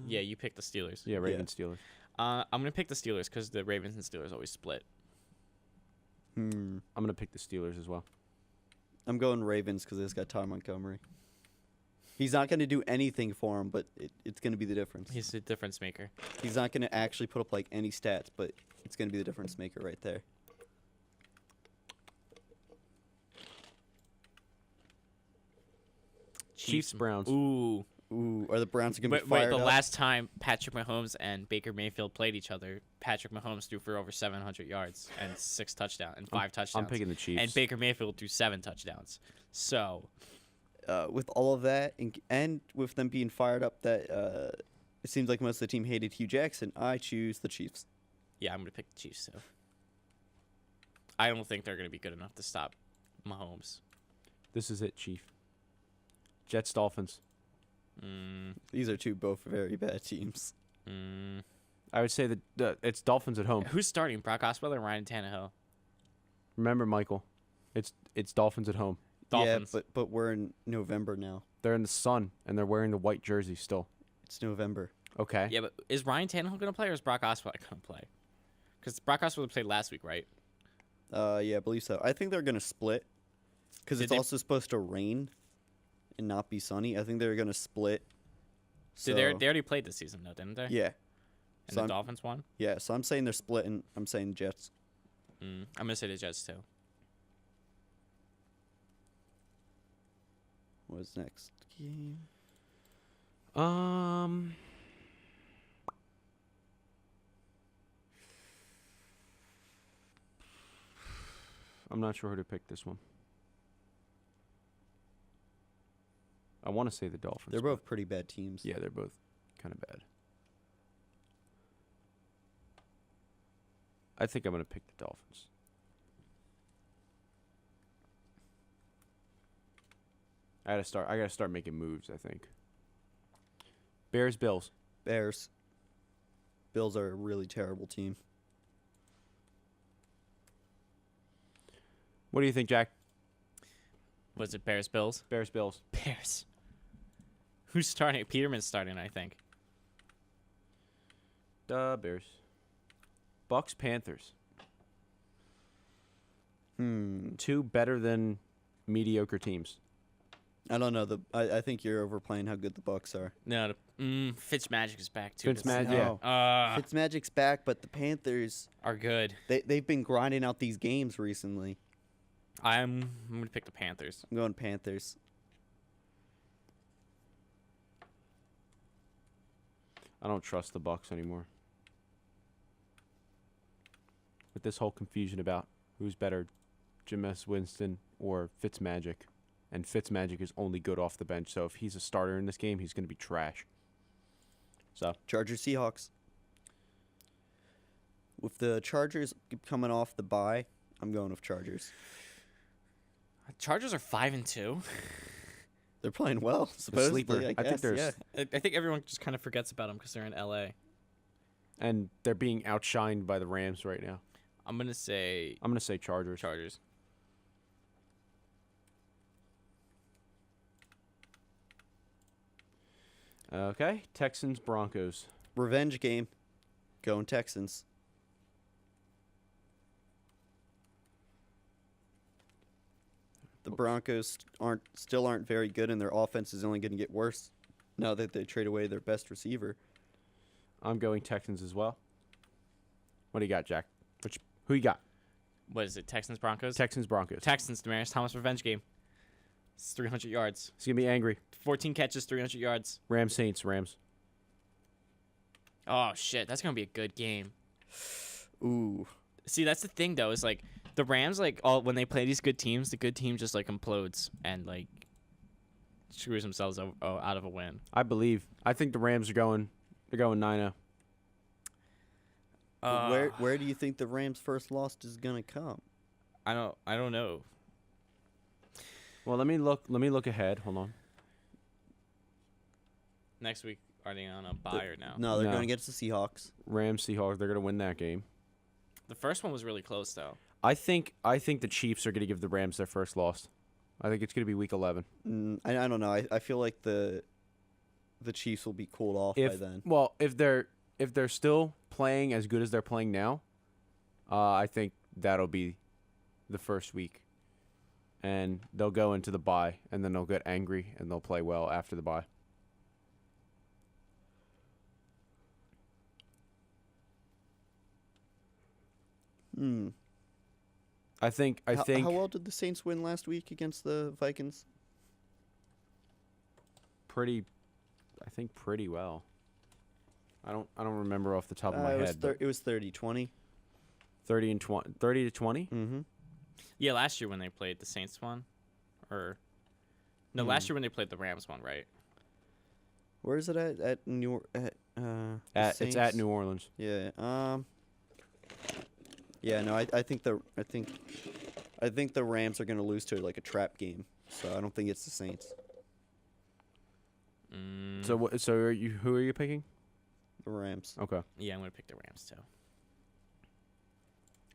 [SPEAKER 3] Yeah, you picked the Steelers.
[SPEAKER 1] Yeah, Ravens Steelers.
[SPEAKER 3] I'm gonna pick the Steelers because the Ravens and Steelers always split.
[SPEAKER 2] I'm
[SPEAKER 1] I'm gonna pick the Steelers as well.
[SPEAKER 2] going Ravens because it's got Ty Montgomery. He's not going to do anything for him, but it's going to be the difference.
[SPEAKER 3] He's a difference maker.
[SPEAKER 2] He's not going to actually put up like any stats, but it's going to be the difference maker right there.
[SPEAKER 1] Chiefs, Browns.
[SPEAKER 3] Ooh.
[SPEAKER 2] Ooh, are the Browns going to be
[SPEAKER 3] Wait,
[SPEAKER 2] fired
[SPEAKER 3] the
[SPEAKER 2] up?
[SPEAKER 3] last time Patrick Mahomes and Baker Mayfield played each other, Patrick Mahomes threw for over 700 yards and 6 touchdowns and 5 touchdowns.
[SPEAKER 1] I'm picking the Chiefs.
[SPEAKER 3] And Baker Mayfield threw 7 touchdowns. So,
[SPEAKER 2] With all of that and with them being fired up, that it seems like most of the team hated Hugh Jackson. I choose the Chiefs.
[SPEAKER 3] yeah, I'm going to pick the Chiefs too. I don't think they're going to be good enough to stop Mahomes.
[SPEAKER 1] This is it, Chief. Jets, Dolphins.
[SPEAKER 2] These are both very bad teams.
[SPEAKER 1] I would say that it's Dolphins at home.
[SPEAKER 3] Who's starting? Brock Osweiler and Ryan Tannehill?
[SPEAKER 1] Remember, Michael, it's Dolphins at home.
[SPEAKER 3] Dolphins.
[SPEAKER 2] Yeah, but we're in November now.
[SPEAKER 1] They're in the sun and they're wearing the white jersey still.
[SPEAKER 2] It's November.
[SPEAKER 1] Okay.
[SPEAKER 3] Yeah, but is Ryan Tannehill going to play or is Brock Osweiler going to play? Because Brock Osweiler played last week, right?
[SPEAKER 2] Yeah, I believe so. I think they're going to split because
[SPEAKER 3] Did
[SPEAKER 2] it's
[SPEAKER 3] they-
[SPEAKER 2] also supposed to rain and not be sunny. I think they're going to split. So,
[SPEAKER 3] They already played this season, though, didn't they?
[SPEAKER 2] yeah.
[SPEAKER 3] And
[SPEAKER 2] So
[SPEAKER 3] the
[SPEAKER 2] I'm-
[SPEAKER 3] Dolphins won?
[SPEAKER 2] Yeah, so I'm saying they're splitting. I'm saying Jets.
[SPEAKER 3] I'm going to say the Jets, too.
[SPEAKER 2] What's next game?
[SPEAKER 1] I'm not sure who to pick this one. I want to say the Dolphins.
[SPEAKER 2] They're
[SPEAKER 1] but-
[SPEAKER 2] both pretty bad teams.
[SPEAKER 1] Yeah, they're both kind of bad. I think I'm going to pick the Dolphins. I gotta start making moves, I think. Bears, Bills.
[SPEAKER 2] Bears. Bills are a really terrible team.
[SPEAKER 1] What do you think, Jack?
[SPEAKER 3] Was it Bears, Bills?
[SPEAKER 1] Bears, Bills.
[SPEAKER 3] Bears. Who's starting? Peterman's starting, I think.
[SPEAKER 1] Bears. Bucks, Panthers. Two better than mediocre teams.
[SPEAKER 2] I don't know. I think you're overplaying how good the Bucks are.
[SPEAKER 3] No, Fitzmagic is back, too.
[SPEAKER 1] Fitzmagic,
[SPEAKER 2] No.
[SPEAKER 1] yeah.
[SPEAKER 2] Fitzmagic's back, but the Panthers,
[SPEAKER 3] Are good.
[SPEAKER 2] they've been grinding out these games recently.
[SPEAKER 3] I'm going to pick the Panthers.
[SPEAKER 2] I'm going Panthers.
[SPEAKER 1] I don't trust the Bucks anymore. With this whole confusion about who's better, Jameis Winston or Fitzmagic. And Fitzmagic is only good off the bench, so if he's a starter in this game, he's going to be trash. So,
[SPEAKER 2] Chargers, Seahawks. With the Chargers coming off the bye, I'm going with Chargers.
[SPEAKER 3] Chargers are 5-2.
[SPEAKER 2] They're playing well, supposedly.
[SPEAKER 1] sleeper.
[SPEAKER 2] I
[SPEAKER 1] I think
[SPEAKER 2] guess,
[SPEAKER 1] they're
[SPEAKER 2] yeah.
[SPEAKER 3] I think everyone just kind of forgets about them because they're in LA.
[SPEAKER 1] and they're being outshined by the Rams right now.
[SPEAKER 3] I'm going to say
[SPEAKER 1] I'm going to say Chargers.
[SPEAKER 3] Chargers.
[SPEAKER 1] Okay, Texans, Broncos.
[SPEAKER 2] Revenge game. Going Texans. The Broncos still aren't very good, and their offense is only going to get worse now that they trade away their best receiver.
[SPEAKER 1] I'm going Texans as well. What do you got, Jack? Who you got?
[SPEAKER 3] What is it? Texans, Broncos?
[SPEAKER 1] Texans, Broncos.
[SPEAKER 3] Texans, Demaryius Thomas revenge game. It's 300 yards.
[SPEAKER 1] He's going to be angry.
[SPEAKER 3] 14 catches, 300 yards.
[SPEAKER 1] Rams, Saints, Rams.
[SPEAKER 3] Oh, shit. That's going to be a good game.
[SPEAKER 2] Ooh.
[SPEAKER 3] See, that's the thing, though, is like the Rams, like, when they play these good teams, the good team just, like, implodes and, like, screws themselves out of a win.
[SPEAKER 1] I think the Rams are going 9-0.
[SPEAKER 2] But where do you think the Rams' first loss is going to come?
[SPEAKER 3] I don't know.
[SPEAKER 1] Well, let me look ahead. Hold on.
[SPEAKER 3] Next week, are they on a bye or no?
[SPEAKER 2] No, they're
[SPEAKER 1] No.
[SPEAKER 2] going against the Seahawks.
[SPEAKER 1] Rams, Seahawks, they're going to win that game.
[SPEAKER 3] The first one was really close, though.
[SPEAKER 1] I think the Chiefs are going to give the Rams their first loss. I think it's going to be Week 11.
[SPEAKER 2] I don't know. I feel like the Chiefs will be cooled off by then.
[SPEAKER 1] Well, if they're still playing as good as they're playing now, I think that'll be the first week, and they'll go into the bye, and then they'll get angry and they'll play well after the bye. I think.
[SPEAKER 2] How well did the Saints win last week against the Vikings?
[SPEAKER 1] Pretty well. I don't remember off the top of my head.
[SPEAKER 2] It was 30-20.
[SPEAKER 1] 30 and 20, 30 to 20.
[SPEAKER 2] Mm-hmm.
[SPEAKER 3] Yeah, last year when they played the Saints one, or no, last year when they played the Rams one, right?
[SPEAKER 2] Where is it at? At New the
[SPEAKER 1] It's at
[SPEAKER 2] Saints?
[SPEAKER 1] New Orleans.
[SPEAKER 2] Yeah. Yeah. No. I think the Rams are gonna lose to like a trap game. So I don't think it's the Saints.
[SPEAKER 1] So what? So who are you picking?
[SPEAKER 2] The Rams.
[SPEAKER 1] Okay.
[SPEAKER 3] Yeah, I'm gonna pick the Rams too.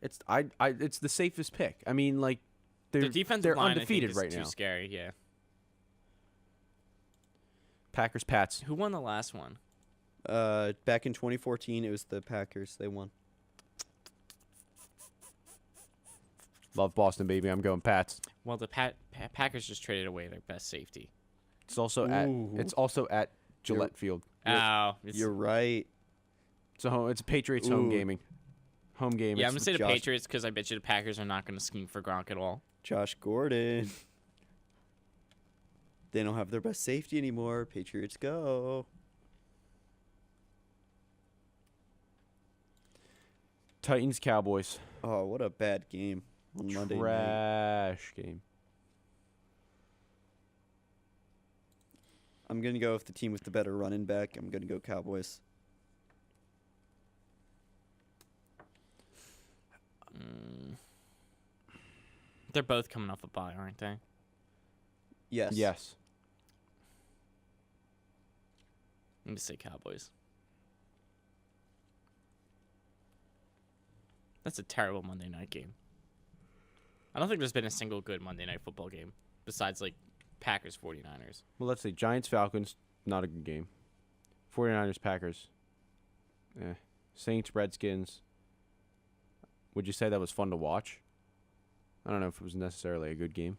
[SPEAKER 1] It's the safest pick. I mean, like
[SPEAKER 3] The defensive
[SPEAKER 1] they're
[SPEAKER 3] line
[SPEAKER 1] undefeated
[SPEAKER 3] I think,
[SPEAKER 1] right
[SPEAKER 3] is
[SPEAKER 1] now.
[SPEAKER 3] too scary. Yeah.
[SPEAKER 1] Packers Pats.
[SPEAKER 3] Who won the last one?
[SPEAKER 2] Back in 2014, it was the Packers. They won.
[SPEAKER 1] Love Boston, baby. I'm going Pats.
[SPEAKER 3] Well, the Packers just traded away their best safety.
[SPEAKER 1] It's also at Gillette Field.
[SPEAKER 3] Oh,
[SPEAKER 2] You're right.
[SPEAKER 1] So it's Patriots home
[SPEAKER 2] Ooh.
[SPEAKER 1] gaming. Home game.
[SPEAKER 3] yeah. I'm gonna say the
[SPEAKER 2] Josh-
[SPEAKER 3] Patriots because I bet you the Packers are not gonna scheme for Gronk at all.
[SPEAKER 2] Josh Gordon. They don't have their best safety anymore. Patriots go.
[SPEAKER 1] Titans Cowboys.
[SPEAKER 2] Oh, what a bad game on Monday night.
[SPEAKER 1] Trash game.
[SPEAKER 2] I'm going to go with the team with the better running back. I'm going to go Cowboys.
[SPEAKER 3] They're both coming off a bye, aren't they?
[SPEAKER 2] Yes.
[SPEAKER 1] Yes.
[SPEAKER 3] I'm gonna say Cowboys. That's a terrible Monday night game. I don't think there's been a single good Monday night football game besides like Packers 49ers.
[SPEAKER 1] Well, let's see. Giants Falcons. Not a good game. 49ers Packers. Saints Redskins. Would you say that was fun to watch? I don't know if it was necessarily a good game.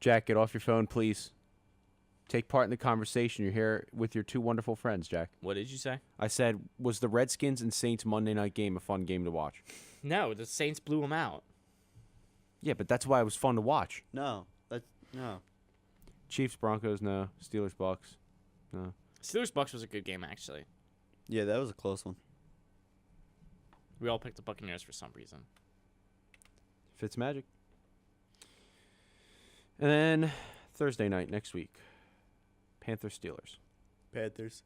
[SPEAKER 1] Jack, get off your phone, please. Take part in the conversation. You're here with your two wonderful friends, Jack.
[SPEAKER 3] What did you say?
[SPEAKER 1] I said, was the Redskins and Saints Monday night game a fun game to watch?
[SPEAKER 3] No, the Saints blew them out.
[SPEAKER 1] Yeah, but that's why it was fun to watch.
[SPEAKER 2] No. No.
[SPEAKER 1] Chiefs Broncos, no. Steelers Bucks, no.
[SPEAKER 3] Steelers Bucks was a good game actually.
[SPEAKER 2] Yeah, that was a close one.
[SPEAKER 3] We all picked the Buccaneers for some reason.
[SPEAKER 1] Fitzmagic. And then Thursday night next week, Panthers Steelers.
[SPEAKER 2] Panthers.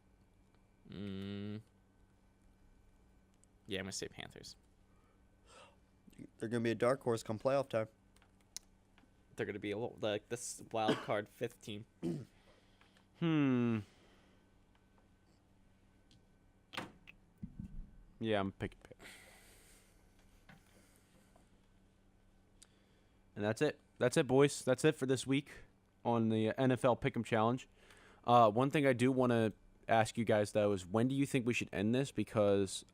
[SPEAKER 3] Yeah, I'm gonna say Panthers.
[SPEAKER 2] They're going to be a dark horse come playoff time.
[SPEAKER 3] They're gonna be a little like this wild card fifth team.
[SPEAKER 1] Yeah, I'm picking pick. And that's it. That's it, boys. That's it for this week on the NFL Pick'em Challenge. One thing I do want to ask you guys, though, is when do you think we should end this? Because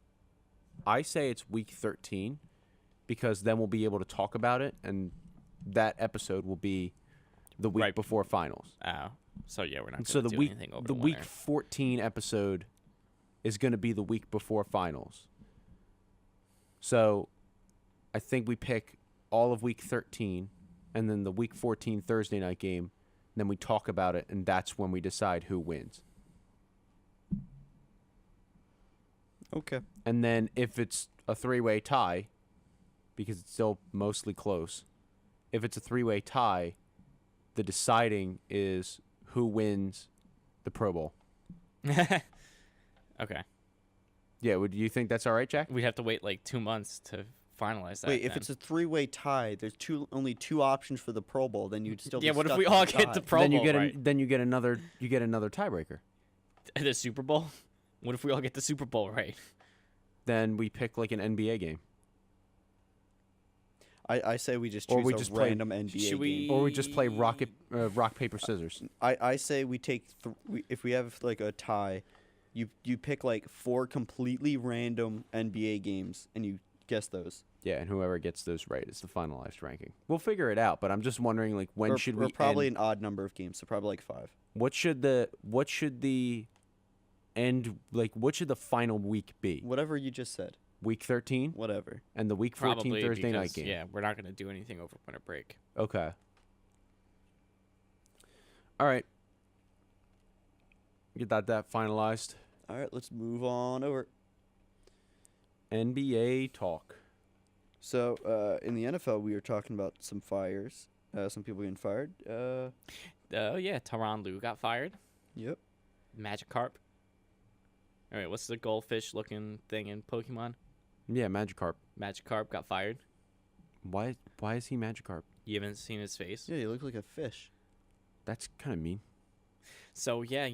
[SPEAKER 1] I say it's week 13, because then we'll be able to talk about it, and that episode will be the week
[SPEAKER 3] Right.
[SPEAKER 1] before finals.
[SPEAKER 3] Oh, so yeah, we're not.
[SPEAKER 1] So
[SPEAKER 3] Gonna
[SPEAKER 1] the
[SPEAKER 3] do
[SPEAKER 1] week
[SPEAKER 3] anything over
[SPEAKER 1] the
[SPEAKER 3] the
[SPEAKER 1] week
[SPEAKER 3] winter.
[SPEAKER 1] 14 episode is going to be the week before finals. So I think we pick all of week 13 and then the week 14 Thursday night game, then we talk about it, and that's when we decide who wins.
[SPEAKER 2] Okay.
[SPEAKER 1] And then if it's a three-way tie, because it's still mostly close, if it's a three-way tie, the deciding is who wins the Pro Bowl.
[SPEAKER 3] Okay,
[SPEAKER 1] Yeah, would you think that's all right, Jack?
[SPEAKER 3] we'd have to wait like 2 months to finalize that.
[SPEAKER 2] Wait, if
[SPEAKER 3] then.
[SPEAKER 2] it's a three-way tie, there's only two options for the Pro Bowl, then you'd still
[SPEAKER 3] Yeah,
[SPEAKER 2] be
[SPEAKER 3] what if
[SPEAKER 2] stuck
[SPEAKER 3] we
[SPEAKER 2] with
[SPEAKER 3] all
[SPEAKER 2] the
[SPEAKER 3] get
[SPEAKER 2] tie.
[SPEAKER 3] the Pro
[SPEAKER 1] then
[SPEAKER 3] Bowl
[SPEAKER 1] you get
[SPEAKER 3] right?
[SPEAKER 1] then you get another tiebreaker.
[SPEAKER 3] The Super Bowl? What if we all get the Super Bowl right?
[SPEAKER 1] then we pick like an NBA game,
[SPEAKER 2] I say we just
[SPEAKER 1] Or
[SPEAKER 2] choose
[SPEAKER 1] we
[SPEAKER 2] a
[SPEAKER 1] just play-
[SPEAKER 2] random NBA
[SPEAKER 3] Should we-
[SPEAKER 2] game.
[SPEAKER 1] or we just play rock paper scissors.
[SPEAKER 2] I say we take if we have like a tie, you pick like 4 completely random NBA games and you guess those.
[SPEAKER 1] Yeah, and whoever gets those right is the finalized ranking. We'll figure it out, but I'm just wondering like when should we
[SPEAKER 2] probably
[SPEAKER 1] end?
[SPEAKER 2] an odd number of games, so probably like 5.
[SPEAKER 1] What should the end like what should the final week be?
[SPEAKER 2] Whatever you just said.
[SPEAKER 1] Week 13
[SPEAKER 2] Whatever.
[SPEAKER 1] and the week 14
[SPEAKER 3] Probably
[SPEAKER 1] Thursday night
[SPEAKER 3] because,
[SPEAKER 1] game.
[SPEAKER 3] Yeah, we're not going to do anything over winter break.
[SPEAKER 1] Okay. All right. Get that finalized.
[SPEAKER 2] All right, let's move on over.
[SPEAKER 1] NBA talk.
[SPEAKER 2] So, in the NFL, we were talking about some fires. Some people getting fired.
[SPEAKER 3] Oh, yeah, Tyronn Lue got fired.
[SPEAKER 2] Yep.
[SPEAKER 3] Magikarp. All right, what's the goldfish-looking thing in Pokemon?
[SPEAKER 1] Yeah, Magikarp.
[SPEAKER 3] Magikarp got fired.
[SPEAKER 1] Why is he Magikarp?
[SPEAKER 3] You haven't seen his face.
[SPEAKER 2] Yeah, you look like a fish.
[SPEAKER 1] That's kind of mean.
[SPEAKER 3] So, yeah,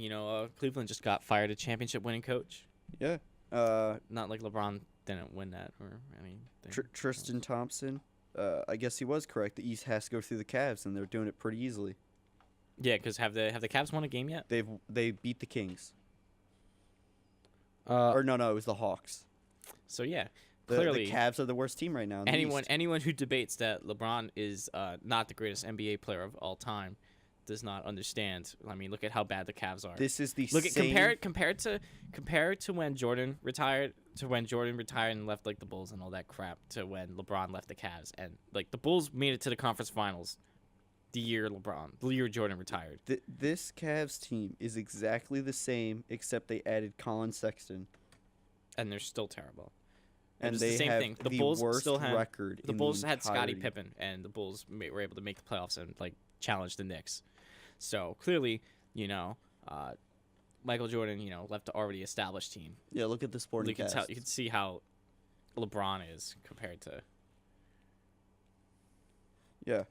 [SPEAKER 3] Cleveland just got fired a championship-winning coach.
[SPEAKER 2] Yeah.
[SPEAKER 3] Not like LeBron didn't win that or anything.
[SPEAKER 2] Tristan Thompson. I guess he was correct. The East has to go through the Cavs, and they're doing it pretty easily.
[SPEAKER 3] Yeah, because have the Cavs won a game yet?
[SPEAKER 2] They beat the Kings.
[SPEAKER 1] Uh,
[SPEAKER 2] Or no, it was the Hawks.
[SPEAKER 3] So, yeah,
[SPEAKER 2] The
[SPEAKER 3] clearly
[SPEAKER 2] Cavs are the worst team right now. In the East.
[SPEAKER 3] anyone who debates that LeBron is not the greatest NBA player of all time does not understand. I mean, look at how bad the Cavs are.
[SPEAKER 2] This is the
[SPEAKER 3] Look at
[SPEAKER 2] same.
[SPEAKER 3] compare it to when Jordan retired and left like the Bulls and all that crap to when LeBron left the Cavs and like the Bulls made it to the conference finals the year Jordan retired.
[SPEAKER 2] This Cavs team is exactly the same, except they added Colin Sexton,
[SPEAKER 3] And they're still terrible.
[SPEAKER 2] and
[SPEAKER 3] It's
[SPEAKER 2] they
[SPEAKER 3] the same
[SPEAKER 2] have
[SPEAKER 3] thing. The
[SPEAKER 2] the
[SPEAKER 3] Bulls
[SPEAKER 2] worst
[SPEAKER 3] still had
[SPEAKER 2] record.
[SPEAKER 3] the
[SPEAKER 2] in
[SPEAKER 3] Bulls had Scottie
[SPEAKER 2] entirety.
[SPEAKER 3] Pippen and the Bulls were able to make the playoffs and like challenge the Knicks. So clearly, Michael Jordan, left the already established team.
[SPEAKER 2] Yeah, look at the Sporting
[SPEAKER 3] You can
[SPEAKER 2] Cast.
[SPEAKER 3] see how LeBron is compared to.
[SPEAKER 2] Yeah.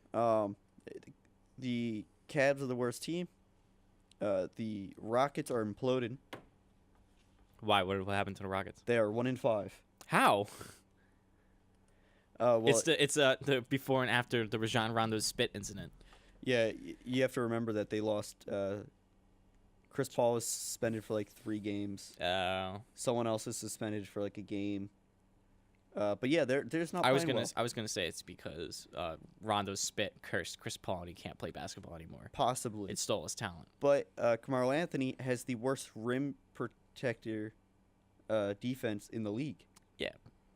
[SPEAKER 2] The Cavs are the worst team. The Rockets are imploding.
[SPEAKER 3] Why? What happened to the Rockets?
[SPEAKER 2] They are 1-5.
[SPEAKER 3] How?
[SPEAKER 2] Well,
[SPEAKER 3] It's the before and after the Rajon Rondo spit incident.
[SPEAKER 2] yeah, you have to remember that they lost. Chris Paul was suspended for like 3 games. Someone else is suspended for like a game. But yeah, there's not.
[SPEAKER 3] I was
[SPEAKER 2] playing
[SPEAKER 3] gonna say it's because Rondo's spit cursed Chris Paul and he can't play basketball anymore.
[SPEAKER 2] possibly.
[SPEAKER 3] It stole his talent.
[SPEAKER 2] But Carmelo Anthony has the worst rim protector defense in the league.
[SPEAKER 3] Yeah.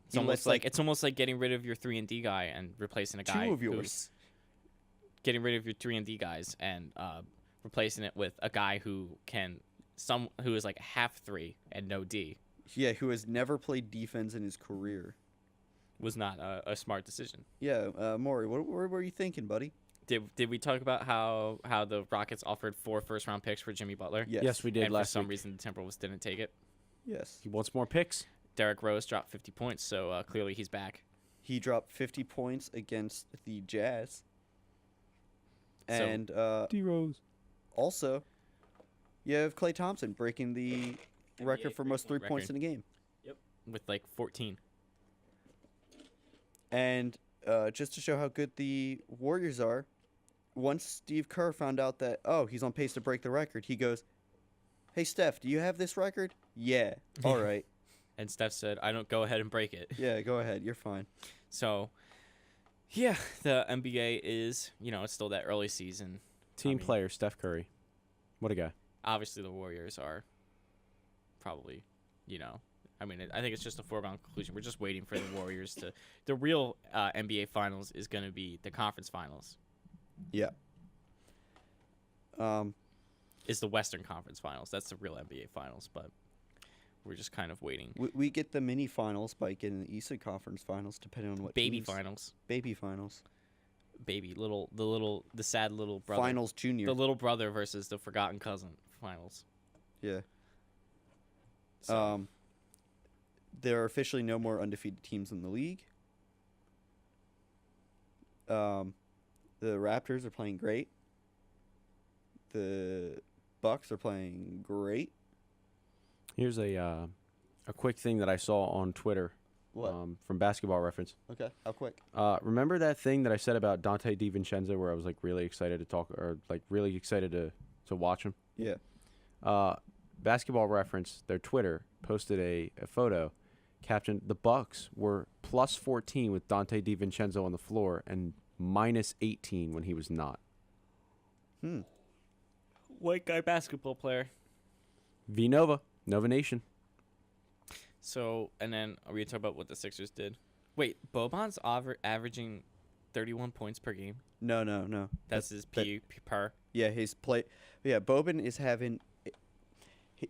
[SPEAKER 3] It's
[SPEAKER 2] He
[SPEAKER 3] almost
[SPEAKER 2] lets,
[SPEAKER 3] like it's like getting rid of your 3-and-D guy and replacing a guy
[SPEAKER 2] 2 of
[SPEAKER 3] who's
[SPEAKER 2] yours.
[SPEAKER 3] getting rid of your 3-and-D guys and replacing it with a guy who is like half 3 and no D
[SPEAKER 2] Yeah, who has never played defense in his career.
[SPEAKER 3] was not a smart decision.
[SPEAKER 2] Yeah, Maury, what were you thinking, buddy?
[SPEAKER 3] Did we talk about how the Rockets offered 4 first-round picks for Jimmy Butler?
[SPEAKER 2] Yes.
[SPEAKER 1] we did
[SPEAKER 3] And
[SPEAKER 1] last
[SPEAKER 3] for some
[SPEAKER 1] week.
[SPEAKER 3] reason the Timberwolves didn't take it.
[SPEAKER 2] Yes.
[SPEAKER 1] He wants more picks.
[SPEAKER 3] Derrick Rose dropped 50 points, so clearly he's back.
[SPEAKER 2] He dropped 50 points against the Jazz.
[SPEAKER 3] So-
[SPEAKER 2] And
[SPEAKER 1] D Rose.
[SPEAKER 2] also, you have Klay Thompson breaking the record for most 3
[SPEAKER 3] 3-point
[SPEAKER 2] points in
[SPEAKER 3] record.
[SPEAKER 2] a game.
[SPEAKER 3] With like 14.
[SPEAKER 2] And just to show how good the Warriors are, once Steve Kerr found out that, he's on pace to break the record, he goes, "Hey, Steph, do you have this record?" "Yeah." "All right."
[SPEAKER 3] And Steph said, "I don't go ahead and break it."
[SPEAKER 2] "Yeah, go ahead. You're fine."
[SPEAKER 3] So, yeah, the NBA is, it's still that early season.
[SPEAKER 1] Team
[SPEAKER 3] mean-
[SPEAKER 1] player Steph Curry. What a guy.
[SPEAKER 3] Obviously, the Warriors are probably, I think it's just a foregone conclusion. We're just waiting for the Warriors to. The real NBA Finals is going to be the conference finals.
[SPEAKER 2] Yeah.
[SPEAKER 3] Is the Western Conference Finals. That's the real NBA Finals, but we're just kind of waiting.
[SPEAKER 2] We get the mini finals by getting the Eastern Conference Finals, depending on what
[SPEAKER 3] Baby
[SPEAKER 2] teams.
[SPEAKER 3] Finals.
[SPEAKER 2] Baby finals.
[SPEAKER 3] Baby, the sad little brother.
[SPEAKER 2] Finals junior.
[SPEAKER 3] The little brother versus the forgotten cousin finals.
[SPEAKER 2] Yeah.
[SPEAKER 3] So,
[SPEAKER 2] There are officially no more undefeated teams in the league. The Raptors are playing great. The Bucks are playing great.
[SPEAKER 1] Here's a a quick thing that I saw on Twitter
[SPEAKER 2] What?
[SPEAKER 1] from Basketball Reference.
[SPEAKER 2] Okay. How quick?
[SPEAKER 1] Remember that thing that I said about Dante DiVincenzo, where I was like really excited to talk, or like really excited to watch him?
[SPEAKER 2] Yeah.
[SPEAKER 1] Basketball Reference, their Twitter, posted a photo captioned, "The Bucks were plus 14 with Dante DiVincenzo on the floor and minus 18 when he was not."
[SPEAKER 3] White guy basketball player.
[SPEAKER 1] Nova Nation.
[SPEAKER 3] So, and then are we going to talk about what the Sixers did? Wait, Boban's averaging 31 points per game?
[SPEAKER 2] No.
[SPEAKER 3] That's his per.
[SPEAKER 2] Yeah, Boban is having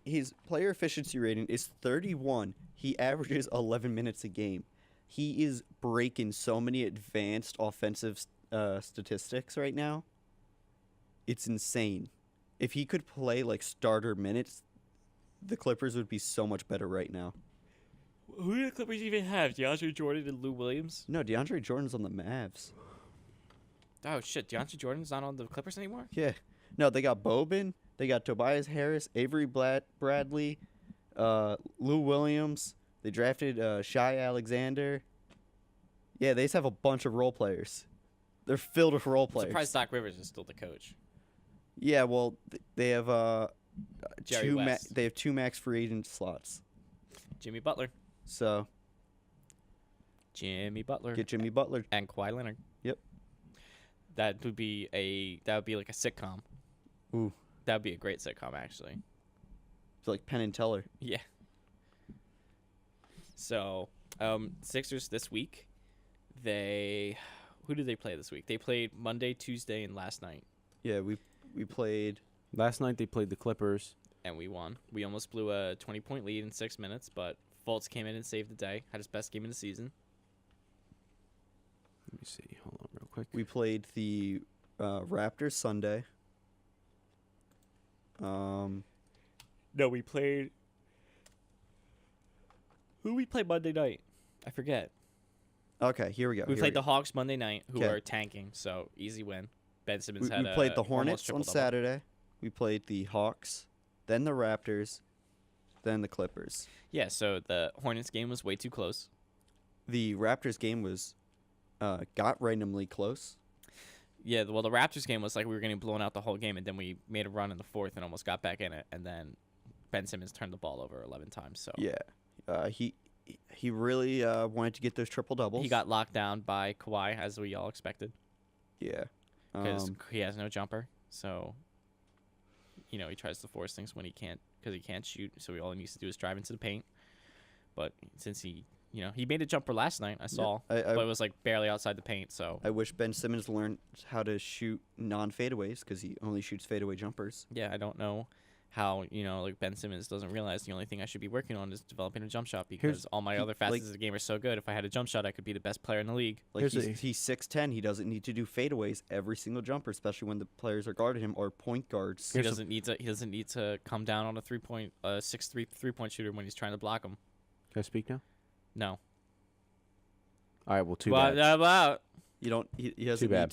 [SPEAKER 2] his player efficiency rating is 31. He averages 11 minutes a game. He is breaking so many advanced offensive statistics right now. It's insane. If he could play like starter minutes, the Clippers would be so much better right now.
[SPEAKER 3] Who do the Clippers even have? DeAndre Jordan and Lou Williams?
[SPEAKER 2] No, DeAndre Jordan's on the Mavs.
[SPEAKER 3] Oh, shit. DeAndre Jordan's not on the Clippers anymore?
[SPEAKER 2] Yeah. No, they got Boban. They got Tobias Harris, Avery Bradley, Lou Williams. They drafted Shai Alexander. Yeah, they just have a bunch of role players. They're filled with role
[SPEAKER 3] I'm
[SPEAKER 2] players.
[SPEAKER 3] surprised Doc Rivers is still the coach.
[SPEAKER 2] Yeah, well, they have
[SPEAKER 3] Jerry West.
[SPEAKER 2] they have 2 max free agent slots.
[SPEAKER 3] Jimmy Butler.
[SPEAKER 2] So
[SPEAKER 3] Jimmy Butler.
[SPEAKER 2] get Jimmy Butler.
[SPEAKER 3] And Kawhi Leonard.
[SPEAKER 2] Yep.
[SPEAKER 3] That would be like a sitcom.
[SPEAKER 2] Ooh,
[SPEAKER 3] That would be a great sitcom, actually.
[SPEAKER 2] it's like Penn and Teller.
[SPEAKER 3] Yeah. So, Sixers this week, who did they play this week? They played Monday, Tuesday, and last night,
[SPEAKER 2] Yeah, we played.
[SPEAKER 1] Last night they played the Clippers.
[SPEAKER 3] and we won. We almost blew a 20-point lead in 6 minutes, but Fultz came in and saved the day. Had his best game of the season.
[SPEAKER 1] Let me see. Hold on real quick.
[SPEAKER 2] We played the Raptors Sunday.
[SPEAKER 3] No, we played. Who we played Monday night? I forget.
[SPEAKER 2] Okay, here we go.
[SPEAKER 3] We
[SPEAKER 2] here
[SPEAKER 3] played the Hawks Monday night, who
[SPEAKER 2] 'Kay.
[SPEAKER 3] are tanking, so easy win. Ben Simmons
[SPEAKER 2] We
[SPEAKER 3] had
[SPEAKER 2] played the
[SPEAKER 3] almost
[SPEAKER 2] Hornets on
[SPEAKER 3] triple-double.
[SPEAKER 2] Saturday. We played the Hawks, then the Raptors, then the Clippers.
[SPEAKER 3] Yeah, so the Hornets game was way too close.
[SPEAKER 2] The Raptors game was got randomly close.
[SPEAKER 3] Yeah, well, the Raptors game was like we were getting blown out the whole game, and then we made a run in the fourth and almost got back in it, and then Ben Simmons turned the ball over 11 times. So
[SPEAKER 2] Yeah, he really wanted to get those triple doubles.
[SPEAKER 3] he got locked down by Kawhi, as we all expected,
[SPEAKER 2] yeah.
[SPEAKER 3] because he has no jumper. So, he tries to force things when he can't, because he can't shoot. So all he needs to do is drive into the paint. But since he made a jumper last night, I saw, but it was like barely outside the paint. So
[SPEAKER 2] I wish Ben Simmons learned how to shoot non-fadeaways because he only shoots fadeaway jumpers.
[SPEAKER 3] yeah, I don't know how like Ben Simmons doesn't realize the only thing I should be working on is developing a jump shot, because all my other facets of the game are so good. If I had a jump shot, I could be the best player in the league.
[SPEAKER 2] Like he's 6'10", he doesn't need to do fadeaways every single jumper, especially when the players are guarding him or point guards.
[SPEAKER 3] He doesn't need to come down on a 6'3" 3-point shooter when he's trying to block him.
[SPEAKER 1] Can I speak now?
[SPEAKER 3] No.
[SPEAKER 1] All right. Well, too bad.
[SPEAKER 3] About?
[SPEAKER 2] You don't. He doesn't need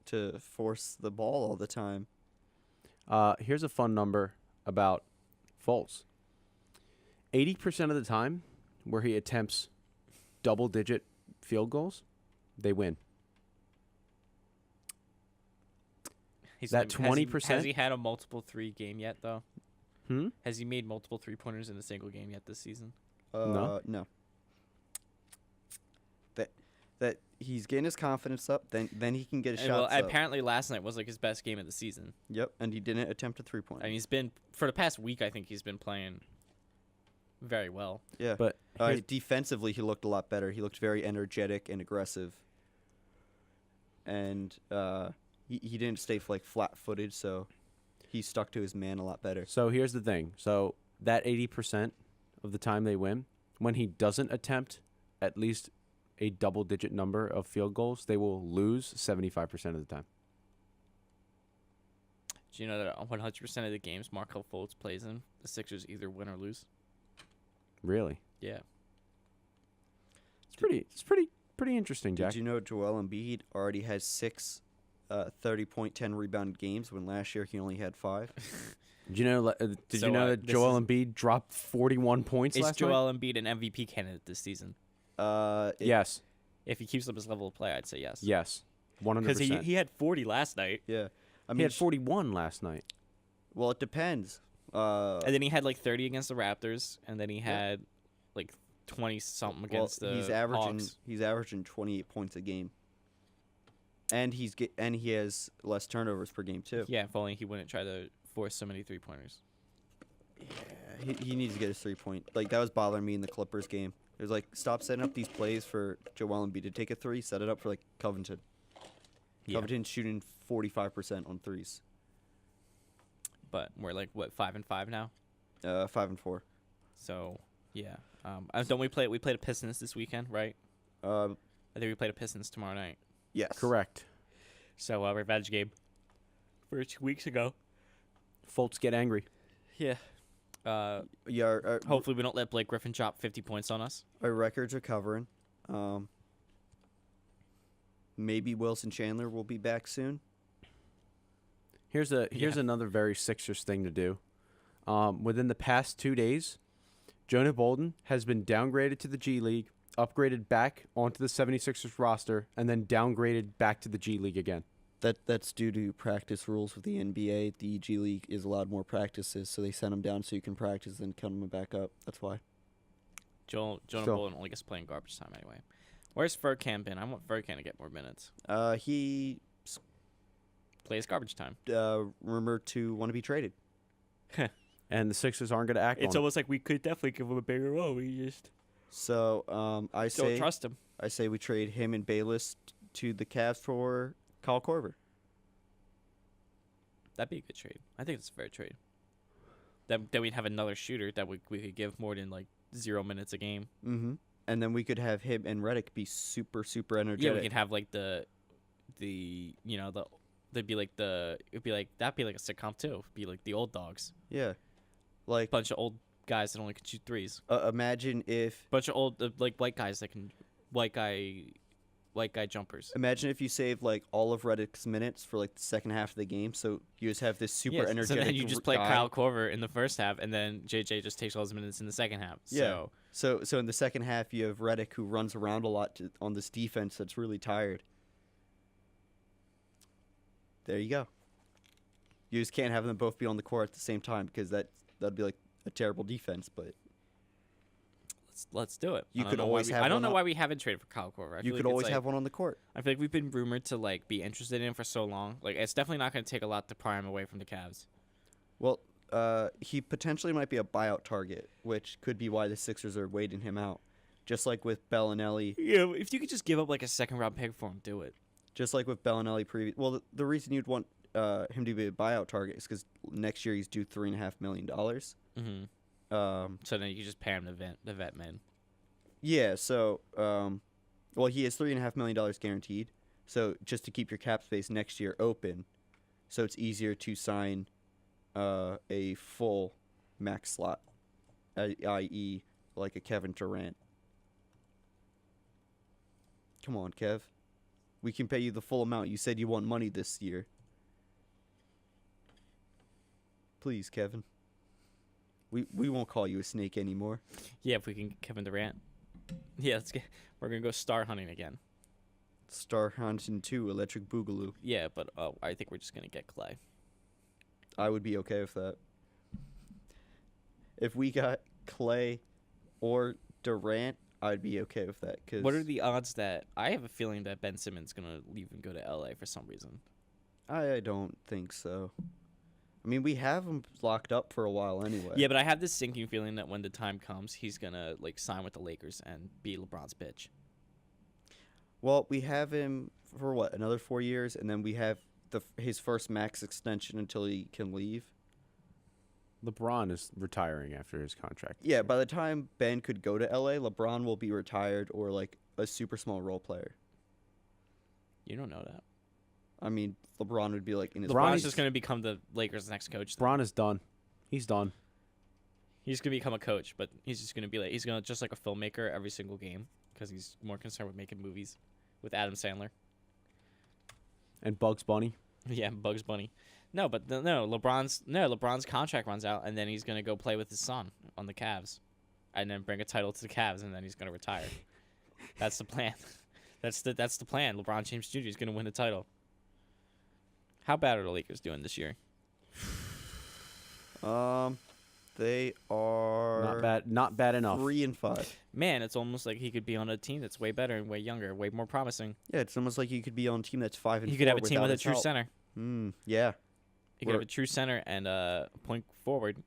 [SPEAKER 2] to force the ball all the time.
[SPEAKER 1] Here's a fun number about Fultz. 80% of the time where he attempts double-digit field goals, they win. That 20%?
[SPEAKER 3] Has he had a multiple 3 game yet, though?
[SPEAKER 1] Hmm?
[SPEAKER 3] Has he made multiple 3-pointers in a single game yet this season?
[SPEAKER 2] No. That he's getting his confidence up. Then he can get his
[SPEAKER 3] And,
[SPEAKER 2] shots up.
[SPEAKER 3] apparently last night was like his best game of the season.
[SPEAKER 2] Yep, and he didn't attempt a 3-point.
[SPEAKER 3] And he's been, for the past week, I think he's been playing very well.
[SPEAKER 2] Yeah,
[SPEAKER 1] But here's-
[SPEAKER 2] defensively he looked a lot better. He looked very energetic and aggressive. And he didn't stay flat-footed, so he stuck to his man a lot better.
[SPEAKER 1] so here's the thing. So that 80% of the time they win, when he doesn't attempt at least a double-digit number of field goals, they will lose 75% of the time.
[SPEAKER 3] Do you know that 100% of the games Markelle Fultz plays in, the Sixers either win or lose?
[SPEAKER 1] Really?
[SPEAKER 3] Yeah.
[SPEAKER 1] It's pretty interesting, Jack.
[SPEAKER 2] Did you know Joel Embiid already has 6 30-point, 10-rebound games when last year he only had 5?
[SPEAKER 1] Did you know? Did
[SPEAKER 3] So,
[SPEAKER 1] you know that Joel
[SPEAKER 3] is-
[SPEAKER 1] Embiid dropped 41 points
[SPEAKER 3] Is
[SPEAKER 1] last night?
[SPEAKER 3] Joel Embiid an MVP candidate this season?
[SPEAKER 1] Yes.
[SPEAKER 3] If he keeps up his level of play, I'd say yes.
[SPEAKER 1] Yes. 100%.
[SPEAKER 3] Because he had 40 last night,
[SPEAKER 2] Yeah. I
[SPEAKER 1] He
[SPEAKER 2] mean,
[SPEAKER 1] had 41 last night.
[SPEAKER 2] well, it depends.
[SPEAKER 3] and then he had like 30 against the Raptors, and then he had like 20 something
[SPEAKER 2] Well,
[SPEAKER 3] against the Hawks.
[SPEAKER 2] he's averaging 28 points a game, and he has less turnovers per game too.
[SPEAKER 3] Yeah, if only he wouldn't try to force so many 3-pointers.
[SPEAKER 2] He needs to get his 3-point. Like that was bothering me in the Clippers game. It was like stop setting up these plays for Joel Embiid to take a 3, set it up for like Covington.
[SPEAKER 3] Yeah.
[SPEAKER 2] Covington's shooting 45% on threes.
[SPEAKER 3] But we're like what 5-5 now.
[SPEAKER 2] 5 and 4.
[SPEAKER 3] So yeah, don't we play? We played a Pistons this weekend, right? I think we played a Pistons tomorrow night.
[SPEAKER 2] Yes.
[SPEAKER 1] Correct.
[SPEAKER 3] So revenge game for 2 weeks ago.
[SPEAKER 1] Fultz get angry.
[SPEAKER 3] Yeah.
[SPEAKER 2] Yeah.
[SPEAKER 3] Hopefully we don't let Blake Griffin drop 50 points on us.
[SPEAKER 2] Our records are covering. Maybe Wilson Chandler will be back soon.
[SPEAKER 1] Here's another very Sixers thing to do. Within the past 2 days, Jonah Bolden has been downgraded to the G League, upgraded back onto the 76ers roster, and then downgraded back to the G League again.
[SPEAKER 2] That's due to practice rules with the NBA. The G League is allowed more practices, so they send him down so you can practice and come him back up. That's why.
[SPEAKER 3] Jonah
[SPEAKER 1] So-
[SPEAKER 3] Bolden only gets playing garbage time anyway. Where's Furkan been? I want Furkan to get more minutes.
[SPEAKER 2] He
[SPEAKER 3] Plays garbage time.
[SPEAKER 2] rumored to want to be traded.
[SPEAKER 1] And the Sixers aren't going to act on it.
[SPEAKER 3] almost like we could definitely give him a bigger role. We just
[SPEAKER 2] So I
[SPEAKER 3] don't
[SPEAKER 2] say
[SPEAKER 3] trust him.
[SPEAKER 2] we trade him and Bayless to the Cavs for Kyle Korver.
[SPEAKER 3] That'd be a good trade. I think it's a fair trade. Then we'd have another shooter that we could give more than like 0 minutes a game.
[SPEAKER 2] Mm-hmm. And then we could have him and Redick be super energetic.
[SPEAKER 3] Yeah, we could have like the you know they'd be like it'd be like that'd be like a sitcom too. It'd be like the old dogs,
[SPEAKER 2] Yeah. Like
[SPEAKER 3] bunch of old guys that only can shoot threes.
[SPEAKER 2] imagine if
[SPEAKER 3] Bunch of old like white guys that can white guy jumpers.
[SPEAKER 2] you save like all of Reddick's minutes for like the second half of the game, so you just have this super
[SPEAKER 3] Yes,
[SPEAKER 2] energetic.
[SPEAKER 3] So then you just play
[SPEAKER 2] guy.
[SPEAKER 3] Kyle Korver in the first half, and then JJ just takes all his minutes in the second half.
[SPEAKER 2] Yeah. So in the second half, you have Reddick who runs around a lot on this defense that's really tired. There you go. You just can't have them both be on the court at the same time because that'd be like a terrible defense. But
[SPEAKER 3] let's do it.
[SPEAKER 2] You
[SPEAKER 3] I don't
[SPEAKER 2] could
[SPEAKER 3] know why
[SPEAKER 2] always
[SPEAKER 3] we-
[SPEAKER 2] have
[SPEAKER 3] I don't
[SPEAKER 2] one
[SPEAKER 3] know
[SPEAKER 2] on-
[SPEAKER 3] why we haven't traded for Kyle Korver. I
[SPEAKER 2] you
[SPEAKER 3] feel
[SPEAKER 2] could
[SPEAKER 3] like
[SPEAKER 2] always
[SPEAKER 3] it's, like-
[SPEAKER 2] have one on the court.
[SPEAKER 3] I feel like we've been rumored to like be interested in him for so long. Like it's definitely not going to take a lot to pry him away from the Cavs.
[SPEAKER 2] Well, he potentially might be a buyout target, which could be why the Sixers are waiting him out. Just like with Bellinelli,
[SPEAKER 3] Yeah, if you could just give up like a second round pick for him, do it.
[SPEAKER 2] Well, the reason you'd want him to be a buyout target is because next year he's due $3.5 million.
[SPEAKER 3] Mm-hmm. So then you can just pay him the vet man.
[SPEAKER 2] Yeah. So, well, he has $3.5 million guaranteed. So just to keep your cap space next year open, so it's easier to sign a full max slot, i.e., like a Kevin Durant. Come on, Kev. We can pay you the full amount. You said you want money this year. Please, Kevin. We won't call you a snake anymore.
[SPEAKER 3] Yeah, if we can get Kevin Durant. Yeah, we're gonna go star hunting again.
[SPEAKER 2] Star Hunting 2, Electric Boogaloo.
[SPEAKER 3] Yeah, but I think we're just gonna get Clay.
[SPEAKER 2] I would be okay with that. If we got Clay or Durant, I'd be okay with that. Cause
[SPEAKER 3] What are the odds that I have a feeling that Ben Simmons gonna leave and go to LA for some reason?
[SPEAKER 2] I don't think so. I mean, we have him locked up for a while anyway.
[SPEAKER 3] Yeah, but I have this sinking feeling that when the time comes, he's gonna like sign with the Lakers and be LeBron's bitch.
[SPEAKER 2] Well, we have him for what, another 4 years, and then we have his first max extension until he can leave.
[SPEAKER 1] LeBron is retiring after his contract.
[SPEAKER 2] Yeah, by the time Ben could go to LA, LeBron will be retired or like a super small role player.
[SPEAKER 3] You don't know that.
[SPEAKER 2] I mean, LeBron would be like in his
[SPEAKER 3] LeBron's
[SPEAKER 1] Bronny's-
[SPEAKER 3] just gonna become the Lakers' next coach. then.
[SPEAKER 1] LeBron is done. He's done.
[SPEAKER 3] He's gonna become a coach, but he's just gonna be like he's gonna just like a filmmaker every single game because he's more concerned with making movies with Adam Sandler.
[SPEAKER 1] And Bugs Bunny.
[SPEAKER 3] Yeah, Bugs Bunny. No, but LeBron's contract runs out, and then he's gonna go play with his son on the Cavs, and then bring a title to the Cavs, and then he's gonna retire. That's the plan. That's the plan. LeBron James Jr. is gonna win the title. How bad are the Lakers doing this year?
[SPEAKER 2] They are
[SPEAKER 1] Not bad enough.
[SPEAKER 2] 3-5.
[SPEAKER 3] Man, it's almost like he could be on a team that's way better and way younger, way more promising.
[SPEAKER 2] Yeah, it's almost like you could be on a team that's 5-4.
[SPEAKER 3] He could have a team
[SPEAKER 2] without
[SPEAKER 3] with a
[SPEAKER 2] his
[SPEAKER 3] true
[SPEAKER 2] help.
[SPEAKER 3] center.
[SPEAKER 2] Yeah,
[SPEAKER 3] He could have a true center and a point forward,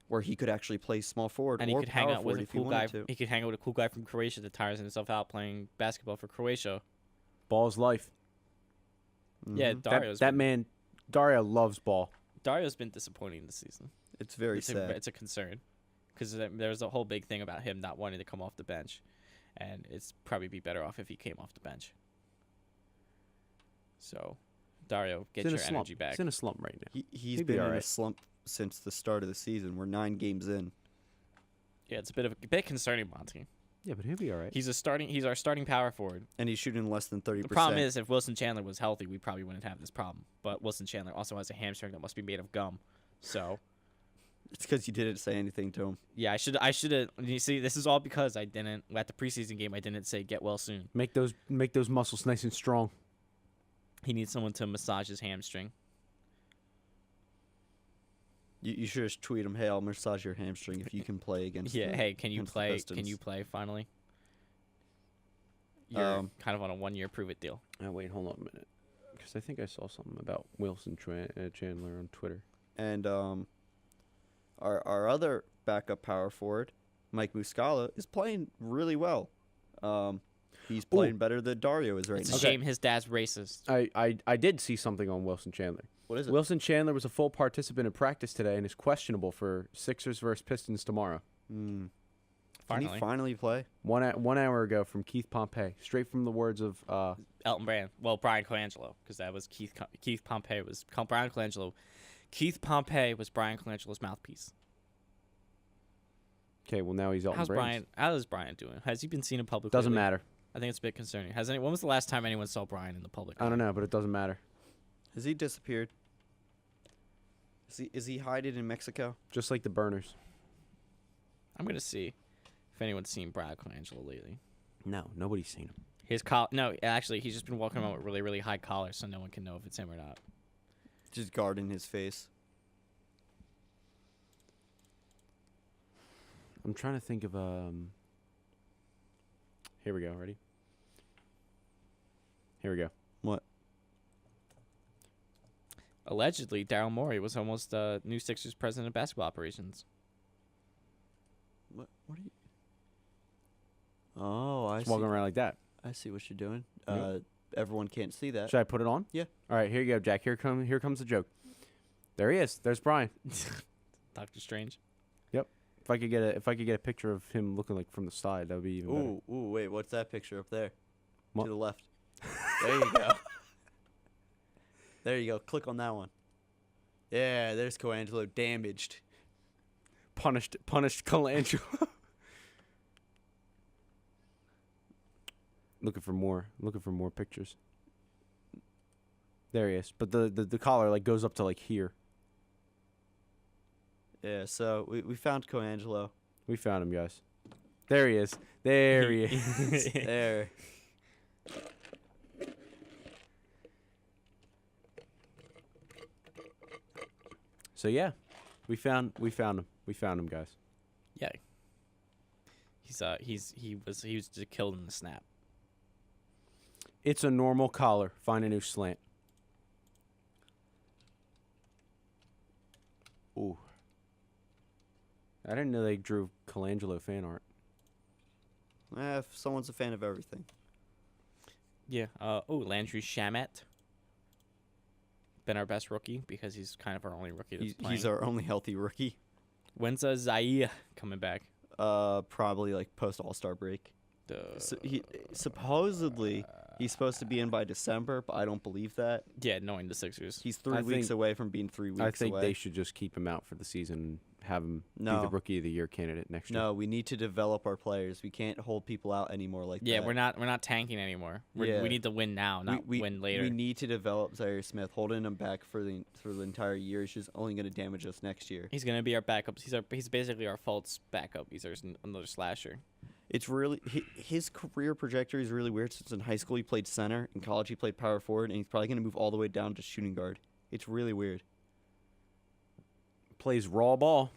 [SPEAKER 2] where he could actually play small forward
[SPEAKER 3] and he
[SPEAKER 2] or
[SPEAKER 3] could hang
[SPEAKER 2] power
[SPEAKER 3] out with
[SPEAKER 2] forward
[SPEAKER 3] a
[SPEAKER 2] if he
[SPEAKER 3] cool guy.
[SPEAKER 2] wanted to.
[SPEAKER 3] He could hang out with a cool guy from Croatia that tires himself out playing basketball for Croatia.
[SPEAKER 1] Ball's life.
[SPEAKER 3] Yeah,
[SPEAKER 2] Mhm.
[SPEAKER 1] That man, Dario loves ball.
[SPEAKER 3] Dario's been disappointing this season.
[SPEAKER 2] It's very sad.
[SPEAKER 3] It's a concern because there's a whole big thing about him not wanting to come off the bench, and it's probably be better off if he came off the bench. So, Dario, get
[SPEAKER 1] He's in
[SPEAKER 3] your
[SPEAKER 1] a slump.
[SPEAKER 3] energy back.
[SPEAKER 1] He's in a slump right now.
[SPEAKER 2] He's
[SPEAKER 1] He'd be
[SPEAKER 2] been in a
[SPEAKER 1] alright.
[SPEAKER 2] slump since the start of the season. We're 9 games in.
[SPEAKER 3] Yeah, it's a bit concerning, Monty.
[SPEAKER 1] Yeah, but he'll be all right.
[SPEAKER 3] He's our starting power forward.
[SPEAKER 2] And he's shooting less than 30%.
[SPEAKER 3] The problem is, if Wilson Chandler was healthy, we probably wouldn't have this problem. But Wilson Chandler also has a hamstring that must be made of gum. So,
[SPEAKER 2] it's because you didn't say anything to him.
[SPEAKER 3] yeah, I should have. You see, this is all because I didn't at the preseason game. I didn't say get well soon.
[SPEAKER 1] Make those muscles nice and strong.
[SPEAKER 3] He needs someone to massage his hamstring.
[SPEAKER 2] You should just tweet him, hey, I'll massage your hamstring if you can play against
[SPEAKER 3] Yeah,
[SPEAKER 2] the,
[SPEAKER 3] hey, can you
[SPEAKER 2] against the
[SPEAKER 3] play? Can
[SPEAKER 2] Pistons."
[SPEAKER 3] you play finally? You're kind of on a 1-year prove it deal.
[SPEAKER 1] Oh, wait, hold on a minute. Because I think I saw something about Wilson Chandler on Twitter.
[SPEAKER 2] And our other backup power forward, Mike Muscala, is playing really well. He's playing better than Dario is right
[SPEAKER 3] It's
[SPEAKER 2] now.
[SPEAKER 3] a shame his dad's racist.
[SPEAKER 1] I did see something on Wilson Chandler.
[SPEAKER 2] What is it?
[SPEAKER 1] Wilson Chandler was a full participant in practice today and is questionable for Sixers versus Pistons tomorrow.
[SPEAKER 2] Can
[SPEAKER 3] Finally,
[SPEAKER 2] he finally play?
[SPEAKER 1] 1 hour ago from Keith Pompey, straight from the words of
[SPEAKER 3] Elton Brand. Well, Brian Colangelo, because that was Keith Pompey was Brian Colangelo. Keith Pompey was Brian Colangelo's mouthpiece.
[SPEAKER 1] okay, well now he's Elton Brand.
[SPEAKER 3] How is Brian doing? Has he been seen in public?
[SPEAKER 1] Doesn't
[SPEAKER 3] lately?
[SPEAKER 1] matter.
[SPEAKER 3] I think it's a bit concerning. When was the last time anyone saw Brian in the public?
[SPEAKER 1] I don't know, but it doesn't matter.
[SPEAKER 2] Has he disappeared? Is he hiding in Mexico?
[SPEAKER 1] Just like the Burners.
[SPEAKER 3] I'm gonna see if anyone's seen Brian Colangelo lately.
[SPEAKER 1] No, nobody's seen him.
[SPEAKER 3] His no, actually, he's just been walking around with really, really high collars, so no one can know if it's him or not.
[SPEAKER 2] Just guarding his face.
[SPEAKER 1] I'm trying to think of Here we go. Ready? Here we go.
[SPEAKER 2] What?
[SPEAKER 3] Allegedly, Daryl Morey was almost new Sixers president of basketball operations.
[SPEAKER 2] What are you? Oh, I
[SPEAKER 1] Just
[SPEAKER 2] see.
[SPEAKER 1] walking around like that.
[SPEAKER 2] I see what you're doing.
[SPEAKER 1] Yeah.
[SPEAKER 2] Everyone can't see that.
[SPEAKER 1] Should I put it on?
[SPEAKER 2] Yeah.
[SPEAKER 1] All right, here you go, Jack. Here comes the joke. There he is. There's Brian.
[SPEAKER 3] Doctor Strange.
[SPEAKER 1] If I could get a picture of him looking like from the side, that would be even better.
[SPEAKER 2] Ooh, wait, what's that picture up there?
[SPEAKER 1] What?
[SPEAKER 2] To the left. There you go. There you go. Click on that one. Yeah, there's Coangelo damaged.
[SPEAKER 1] Punished Colangelo. Looking for more pictures. There he is. But the collar like goes up to like here.
[SPEAKER 2] Yeah, so we found Coangelo.
[SPEAKER 1] We found him, guys. There he is. There he is.
[SPEAKER 2] There.
[SPEAKER 1] So yeah, we found him. We found him, guys.
[SPEAKER 3] Yeah. He was just killed in the snap.
[SPEAKER 1] It's a normal collar. Find a new slant. Ooh. I didn't know they drew Colangelo fan art.
[SPEAKER 2] If someone's a fan of everything.
[SPEAKER 3] Yeah. Landry Shamet. Been our best rookie because he's kind of our only rookie that's playing.
[SPEAKER 2] He's our only healthy rookie.
[SPEAKER 3] When's Zaire coming back?
[SPEAKER 2] Probably like post All-Star break. So supposedly he's supposed to be in by December, but I don't believe that.
[SPEAKER 3] Yeah, knowing the Sixers.
[SPEAKER 2] He's 3 weeks away from being 3 weeks away.
[SPEAKER 1] I think they should just keep him out for the season and have him be the
[SPEAKER 2] No.
[SPEAKER 1] Rookie of the Year candidate next year.
[SPEAKER 2] No, we need to develop our players. We can't hold people out anymore like
[SPEAKER 3] Yeah,
[SPEAKER 2] that.
[SPEAKER 3] we're not tanking anymore.
[SPEAKER 2] Yeah.
[SPEAKER 3] We need to win now, not win later.
[SPEAKER 2] We need to develop Zaire Smith. Holding him back for the entire year is just only going to damage us next year.
[SPEAKER 3] He's gonna be our backup. He's basically our false backup. He's another slasher.
[SPEAKER 2] It's really his career trajectory is really weird. Since in high school he played center, in college he played power forward, and he's probably going to move all the way down to shooting guard. It's really weird.
[SPEAKER 1] Plays raw ball.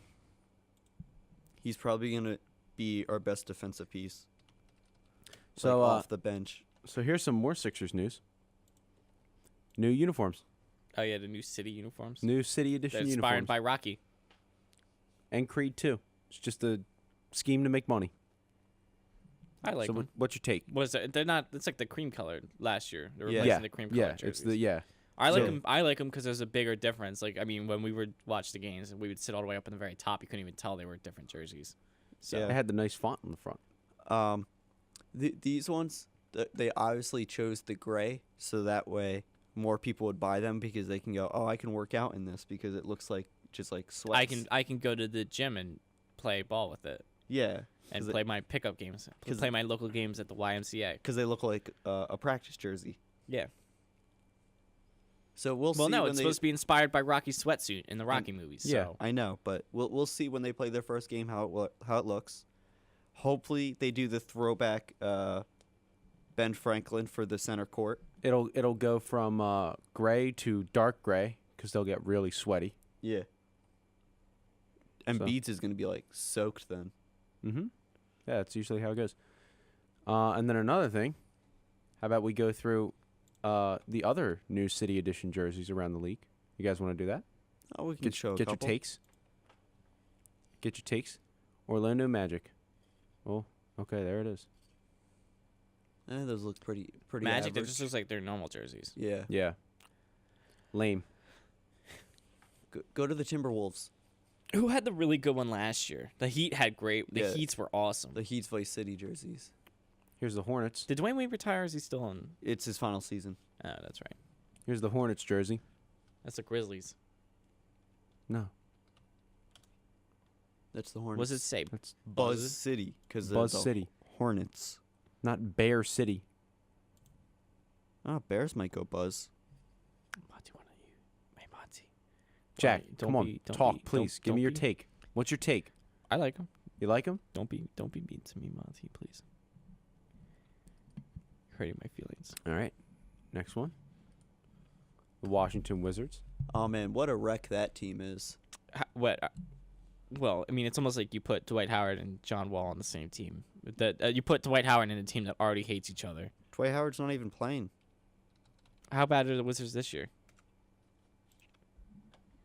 [SPEAKER 2] He's probably going to be our best defensive piece.
[SPEAKER 1] So,
[SPEAKER 2] Like, off the bench.
[SPEAKER 1] So here's some more Sixers news. New uniforms.
[SPEAKER 3] Oh yeah, the new city uniforms.
[SPEAKER 1] New City Edition
[SPEAKER 3] They're
[SPEAKER 1] uniforms.
[SPEAKER 3] inspired by Rocky.
[SPEAKER 1] And Creed 2. It's just a scheme to make money.
[SPEAKER 3] I like
[SPEAKER 1] so
[SPEAKER 3] them.
[SPEAKER 1] what's your take?
[SPEAKER 3] Was it? They're not. It's like the cream colored last year. They're
[SPEAKER 2] Yeah.
[SPEAKER 3] replacing the cream colored
[SPEAKER 1] Yeah,
[SPEAKER 3] jerseys.
[SPEAKER 1] it's the
[SPEAKER 3] I like
[SPEAKER 1] so-
[SPEAKER 3] them. I like them because there's a bigger difference. Like I mean, when we would watch the games, we would sit all the way up in the very top. You couldn't even tell they were different jerseys. So
[SPEAKER 2] Yeah.
[SPEAKER 1] It had the nice font on the front.
[SPEAKER 2] These ones, they obviously chose the gray, so that way more people would buy them because they can go, oh, I can work out in this because it looks like just like sweats.
[SPEAKER 3] I can go to the gym and play ball with it
[SPEAKER 2] Yeah.
[SPEAKER 3] and
[SPEAKER 2] 'Cause
[SPEAKER 3] play my pickup games.
[SPEAKER 2] 'cause
[SPEAKER 3] Play my local games at the YMCA.
[SPEAKER 2] Because they look like a practice jersey.
[SPEAKER 3] Yeah.
[SPEAKER 2] So we'll
[SPEAKER 3] Well,
[SPEAKER 2] see
[SPEAKER 3] no,
[SPEAKER 2] when
[SPEAKER 3] it's
[SPEAKER 2] they.
[SPEAKER 3] supposed to be inspired by Rocky's sweatsuit in the Rocky movies.
[SPEAKER 1] yeah.
[SPEAKER 3] So.
[SPEAKER 2] I know, but we'll see when they play their first game how it looks. Hopefully they do the throwback Ben Franklin for the center court.
[SPEAKER 1] It'll go from gray to dark gray because they'll get really sweaty.
[SPEAKER 2] Yeah. And
[SPEAKER 1] So-
[SPEAKER 2] Beats is going to be like soaked then.
[SPEAKER 1] Mm-hmm. Yeah, that's usually how it goes. And then another thing, how about we go through the other new City Edition jerseys around the league? You guys want to do that?
[SPEAKER 2] Oh, we can show a
[SPEAKER 1] Get your
[SPEAKER 2] couple.
[SPEAKER 1] takes. Get your takes. Orlando Magic. Oh, okay, there it is.
[SPEAKER 2] Those look pretty
[SPEAKER 3] Magic, that
[SPEAKER 2] average.
[SPEAKER 3] just looks like they're normal jerseys.
[SPEAKER 2] Yeah.
[SPEAKER 1] Yeah. Lame.
[SPEAKER 2] Go to the Timberwolves.
[SPEAKER 3] Who had the really good one last year? The Heat had great. The
[SPEAKER 2] Yeah.
[SPEAKER 3] Heats were awesome.
[SPEAKER 2] The Heat's Vice City jerseys.
[SPEAKER 1] Here's the Hornets.
[SPEAKER 3] Did Dwayne Wade retire? Or is he still on?
[SPEAKER 2] It's his final season.
[SPEAKER 3] Oh, that's right.
[SPEAKER 1] Here's the Hornets jersey.
[SPEAKER 3] That's the Grizzlies.
[SPEAKER 1] No,
[SPEAKER 2] That's the Hornets.
[SPEAKER 3] What does it say?
[SPEAKER 1] that's
[SPEAKER 2] Buzz City? Because
[SPEAKER 1] Buzz City,
[SPEAKER 2] Hornets.
[SPEAKER 1] not Bear City.
[SPEAKER 2] Bears might go Buzz.
[SPEAKER 3] Monty, what are you? Hey, Monty.
[SPEAKER 1] Jack,
[SPEAKER 3] Don't
[SPEAKER 1] come on,
[SPEAKER 3] be- don't
[SPEAKER 1] talk,
[SPEAKER 3] be-
[SPEAKER 1] please.
[SPEAKER 3] don't-
[SPEAKER 1] Give me
[SPEAKER 3] don't
[SPEAKER 1] your
[SPEAKER 3] be-
[SPEAKER 1] take. What's your take?
[SPEAKER 3] I like him.
[SPEAKER 1] You like him?
[SPEAKER 3] Don't be mean to me, Monty, please. You're hurting my feelings.
[SPEAKER 1] All right. Next one. The Washington Wizards.
[SPEAKER 2] Oh man, what a wreck that team is.
[SPEAKER 3] What? Well, I mean, it's almost like you put Dwight Howard and John Wall on the same team. That you put Dwight Howard in a team that already hates each other.
[SPEAKER 2] Dwight Howard's not even playing.
[SPEAKER 3] How bad are the Wizards this year?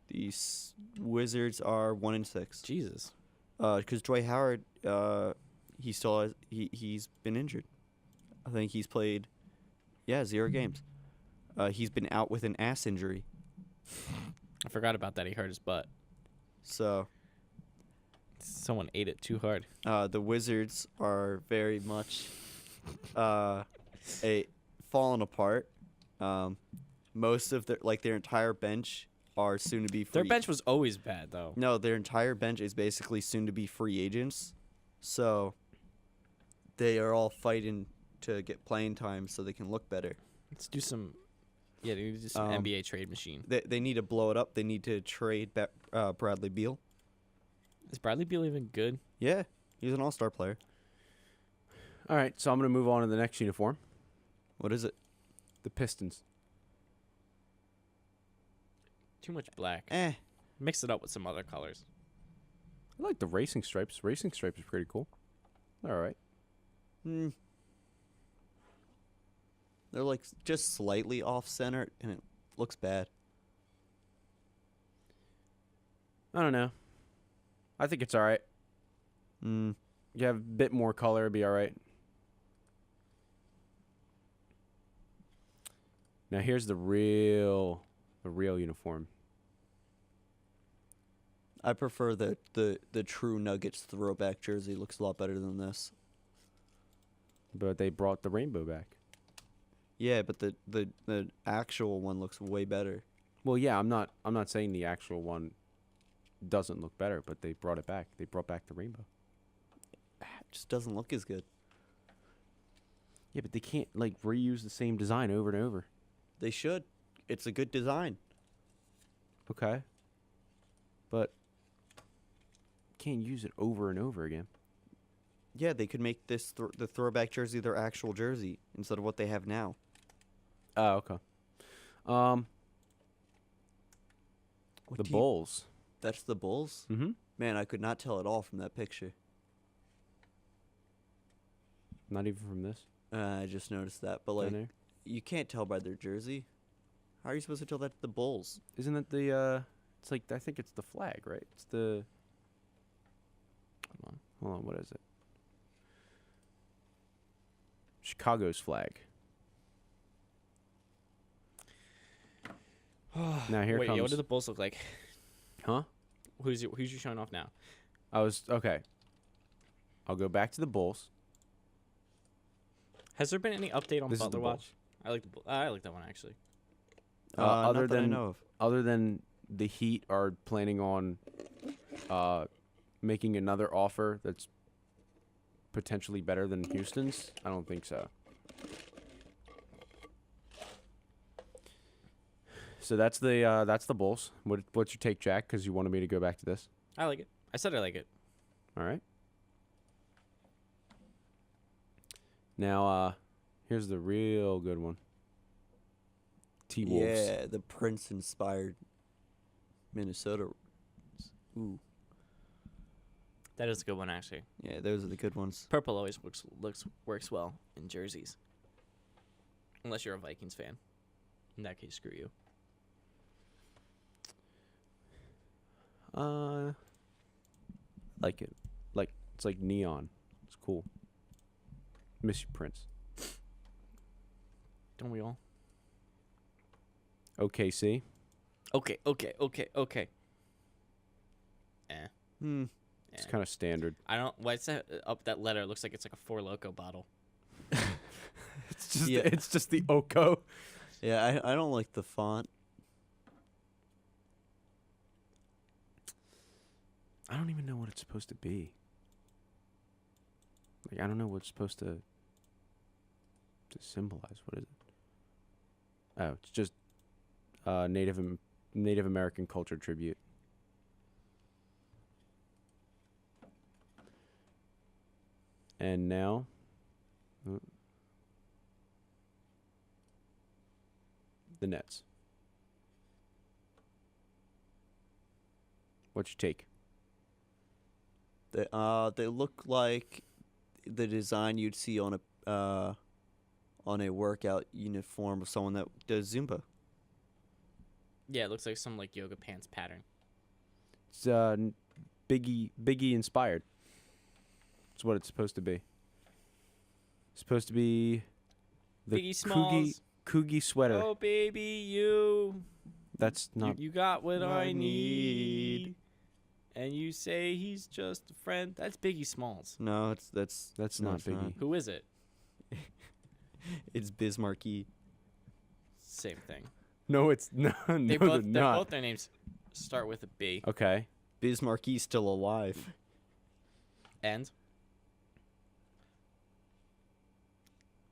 [SPEAKER 2] These Wizards are 1-6.
[SPEAKER 3] Jesus.
[SPEAKER 2] Because Dwight Howard, he still has, he's been injured. I think he's played, 0 games. He's been out with an ass injury.
[SPEAKER 3] I forgot about that. He hurt his butt.
[SPEAKER 2] So
[SPEAKER 3] Someone ate it too hard.
[SPEAKER 2] the Wizards are very much falling apart. Most of their entire bench are soon to be free.
[SPEAKER 3] Their bench was always bad, though.
[SPEAKER 2] No, their entire bench is basically soon to be free agents. So they are all fighting to get playing time so they can look better.
[SPEAKER 3] Let's do some. Yeah, they need to do some NBA trade machine.
[SPEAKER 2] They need to blow it up. They need to trade Bradley Beal.
[SPEAKER 3] Is Bradley Beal even good?
[SPEAKER 2] Yeah, he's an all-star player.
[SPEAKER 1] All right, so I'm going to move on to the next uniform.
[SPEAKER 2] What is it?
[SPEAKER 1] The Pistons.
[SPEAKER 3] Too much black.
[SPEAKER 2] Eh.
[SPEAKER 3] Mix it up with some other colors.
[SPEAKER 1] I like the racing stripes. Racing stripes is pretty cool. All right.
[SPEAKER 2] Hmm. They're like just slightly off-center, and it looks bad.
[SPEAKER 1] I don't know. I think it's all right.
[SPEAKER 2] Hmm.
[SPEAKER 1] You have a bit more color, it'd be all right. Now here's the real uniform.
[SPEAKER 2] I prefer the true Nuggets throwback jersey. Looks a lot better than this.
[SPEAKER 1] But they brought the rainbow back.
[SPEAKER 2] Yeah, but the actual one looks way better.
[SPEAKER 1] Well, yeah, I'm not saying the actual one doesn't look better, but they brought it back. They brought back the rainbow.
[SPEAKER 2] It just doesn't look as good.
[SPEAKER 1] Yeah, but they can't like reuse the same design over and over.
[SPEAKER 2] They should. It's a good design.
[SPEAKER 1] Okay. But can't use it over and over again.
[SPEAKER 2] Yeah, they could make this the throwback jersey their actual jersey instead of what they have now.
[SPEAKER 1] Oh, okay. The Bulls.
[SPEAKER 2] That's the Bulls?
[SPEAKER 1] Mm-hmm.
[SPEAKER 2] Man, I could not tell at all from that picture.
[SPEAKER 1] Not even from this.
[SPEAKER 2] I just noticed that. But,
[SPEAKER 1] Down
[SPEAKER 2] like,
[SPEAKER 1] there.
[SPEAKER 2] you can't tell by their jersey. How are you supposed to tell that's the Bulls?
[SPEAKER 1] Isn't that the it's like I think it's the flag, right? It's the Hold on, what is it? Chicago's flag. Now here
[SPEAKER 3] Wait,
[SPEAKER 1] comes.
[SPEAKER 3] yeah, what do the Bulls look like?
[SPEAKER 1] Huh?
[SPEAKER 3] Who's you showing off now?
[SPEAKER 1] Okay. I'll go back to the Bulls.
[SPEAKER 3] Has there been any update on
[SPEAKER 1] This is the
[SPEAKER 3] Butler
[SPEAKER 1] Bulls.
[SPEAKER 3] Watch? I like that one actually.
[SPEAKER 1] Other
[SPEAKER 2] not that I
[SPEAKER 1] than-
[SPEAKER 2] know of.
[SPEAKER 1] Other than the Heat are planning on making another offer that's potentially better than Houston's, I don't think so. So that's the Bulls. What's your take, Jack? Because you wanted me to go back to this.
[SPEAKER 3] I like it. I said I like it.
[SPEAKER 1] All right. Now, here's the real good one. T-Wolves.
[SPEAKER 2] Yeah, the Prince-inspired Minnesota. Ooh.
[SPEAKER 3] That is a good one actually.
[SPEAKER 2] Yeah, those are the good ones.
[SPEAKER 3] Purple always works well in jerseys. Unless you're a Vikings fan. In that case, screw you.
[SPEAKER 1] Like it. Like it's like neon. It's cool. Miss you, Prince.
[SPEAKER 3] Don't we all?
[SPEAKER 1] OKC.
[SPEAKER 3] Okay.
[SPEAKER 1] It's kind of standard.
[SPEAKER 3] I don't. Why is that up that letter? It looks like it's like a Four Loko bottle.
[SPEAKER 1] It's just
[SPEAKER 2] Yeah.
[SPEAKER 1] it's just the Oko.
[SPEAKER 2] Yeah, I don't like the font.
[SPEAKER 1] I don't even know what it's supposed to be. Like I don't know what's supposed to symbolize. What is it? Oh, it's just Native American culture tribute. And now, the Nets. What's your take?
[SPEAKER 2] They look like the design you'd see on a workout uniform of someone that does Zumba.
[SPEAKER 3] Yeah, it looks like some like yoga pants pattern.
[SPEAKER 1] It's Biggie inspired. That's what it's supposed to be. It's supposed to be the
[SPEAKER 3] Biggie Smalls.
[SPEAKER 1] Coogie sweater.
[SPEAKER 3] Oh baby, you.
[SPEAKER 1] That's not.
[SPEAKER 3] You got what
[SPEAKER 2] what
[SPEAKER 3] I
[SPEAKER 2] I
[SPEAKER 3] need.
[SPEAKER 2] need.
[SPEAKER 3] And you say he's just a friend. That's Biggie Smalls.
[SPEAKER 2] No, that's
[SPEAKER 1] That's
[SPEAKER 2] no,
[SPEAKER 1] not
[SPEAKER 2] it's
[SPEAKER 1] Biggie.
[SPEAKER 3] Who is it?
[SPEAKER 2] It's Bismarcky.
[SPEAKER 3] Same thing.
[SPEAKER 1] No, it's no.
[SPEAKER 3] They
[SPEAKER 1] no,
[SPEAKER 3] both
[SPEAKER 1] they're not.
[SPEAKER 3] both their names start with a B.
[SPEAKER 1] Okay.
[SPEAKER 2] Bismarcky's still alive.
[SPEAKER 3] And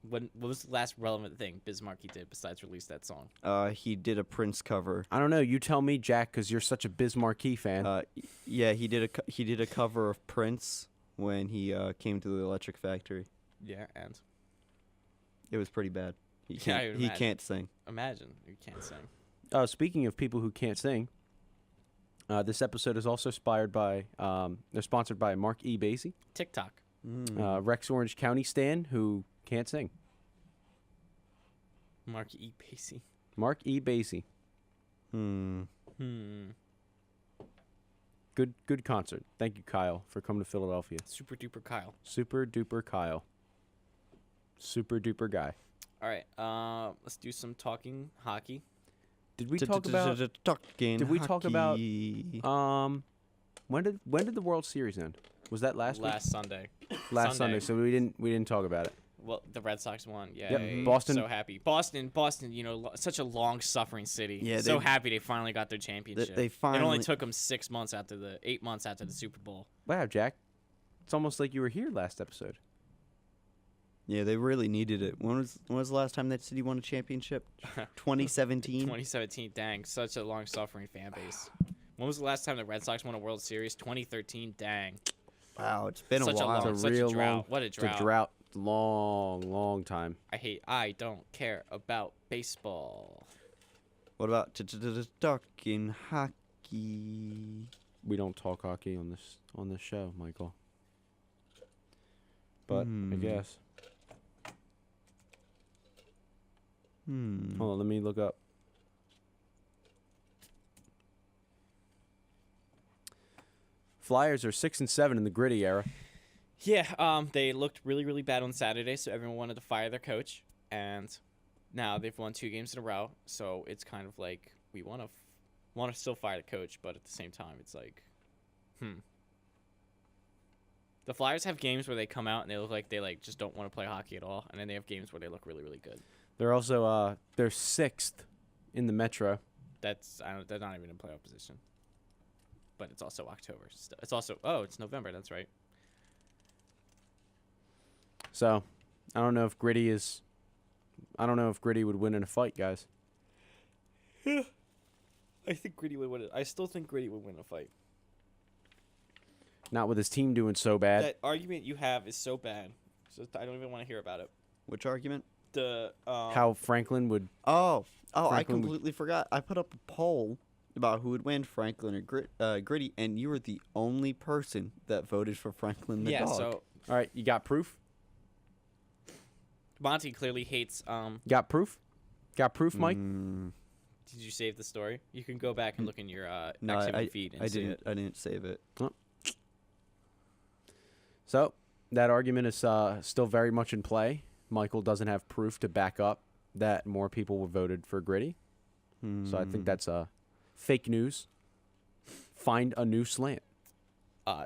[SPEAKER 3] what was the last relevant thing Bismarcky did besides release that song?
[SPEAKER 2] He did a Prince cover.
[SPEAKER 1] I don't know. You tell me, Jack, because you're such a Bismarcky fan.
[SPEAKER 2] Yeah, he did a cover of Prince when he came to the Electric Factory.
[SPEAKER 3] Yeah, and
[SPEAKER 2] It was pretty bad. He
[SPEAKER 3] Yeah, I
[SPEAKER 2] can't,
[SPEAKER 3] would
[SPEAKER 2] he
[SPEAKER 3] imagine.
[SPEAKER 2] can't sing.
[SPEAKER 3] imagine you can't sing.
[SPEAKER 1] Speaking of people who can't sing, this episode is also inspired by. They're sponsored by Mark E. Basie,
[SPEAKER 3] TikTok.
[SPEAKER 1] Rex Orange County Stan, who can't sing.
[SPEAKER 3] Mark E. Pacey.
[SPEAKER 1] Mark E. Basie. Good concert. Thank you, Kyle, for coming to Philadelphia.
[SPEAKER 3] Super duper Kyle.
[SPEAKER 1] Super duper Kyle. Super duper guy.
[SPEAKER 3] All right. Let's do some talking hockey.
[SPEAKER 1] Did we talk about? Did we talk about? When did the World Series end? Was that last week?
[SPEAKER 3] Last Sunday.
[SPEAKER 1] Last Sunday. So we didn't talk about it.
[SPEAKER 3] Well, the Red Sox won. Yeah,
[SPEAKER 1] Yep, Boston-
[SPEAKER 3] So happy. Boston. Such a long-suffering city.
[SPEAKER 2] Yeah,
[SPEAKER 3] So
[SPEAKER 2] they-
[SPEAKER 3] happy they finally got their championship.
[SPEAKER 2] they
[SPEAKER 3] It
[SPEAKER 2] finally-
[SPEAKER 3] only took them 8 months after the Super Bowl.
[SPEAKER 1] Wow, Jack. It's almost like you were here last episode.
[SPEAKER 2] Yeah, they really needed it. When was the last time that city won a championship? 2017.
[SPEAKER 3] 2017. Dang, such a long-suffering fan base. When was the last time the Red Sox won a World Series? 2013. Dang.
[SPEAKER 2] Wow, it's been
[SPEAKER 3] Such
[SPEAKER 2] a
[SPEAKER 3] a
[SPEAKER 2] while.
[SPEAKER 3] long-
[SPEAKER 1] It's a
[SPEAKER 3] such a
[SPEAKER 1] real
[SPEAKER 3] drought.
[SPEAKER 1] long.
[SPEAKER 3] What a
[SPEAKER 1] It's
[SPEAKER 3] drought.
[SPEAKER 1] a drought. Long time.
[SPEAKER 3] I don't care about baseball.
[SPEAKER 2] What about talking hockey?
[SPEAKER 1] We don't talk hockey on this show, Michael. But I guess. Hold on, let me look up. Flyers are 6-7 in the gritty era.
[SPEAKER 3] Yeah, they looked really, really bad on Saturday, so everyone wanted to fire their coach. And now they've won 2 games in a row, so it's kind of like we want to still fire the coach, but at the same time, it's like, The Flyers have games where they come out and they look like they just don't want to play hockey at all, and then they have games where they look really, really good.
[SPEAKER 1] They're also they're 6th in the Metro.
[SPEAKER 3] They're not even in playoff position. But it's also October. It's also it's November. That's right.
[SPEAKER 1] So, I don't know if Gritty would win in a fight, guys.
[SPEAKER 3] I think Gritty would win it. I still think Gritty would win a fight.
[SPEAKER 1] Not with his team doing so bad.
[SPEAKER 3] That argument you have is so bad. So I don't even want to hear about it.
[SPEAKER 2] Which argument?
[SPEAKER 3] The
[SPEAKER 1] How Franklin would.
[SPEAKER 2] I
[SPEAKER 1] Franklin would-
[SPEAKER 2] completely forgot. I put up a poll about who would win, Franklin or Gritty, and you were the only person that voted for Franklin the dog.
[SPEAKER 3] So
[SPEAKER 1] All right, you got proof?
[SPEAKER 3] Monty clearly hates.
[SPEAKER 1] Got proof? Got proof, Mike?
[SPEAKER 3] Did you save the story? You can go back and look in your
[SPEAKER 2] No,
[SPEAKER 3] activity feed and
[SPEAKER 2] I
[SPEAKER 3] see
[SPEAKER 2] didn't.
[SPEAKER 3] it.
[SPEAKER 2] I didn't save it.
[SPEAKER 1] So, that argument is still very much in play. Michael doesn't have proof to back up that more people were voted for Gritty. So I think that's fake news. Find a new slant.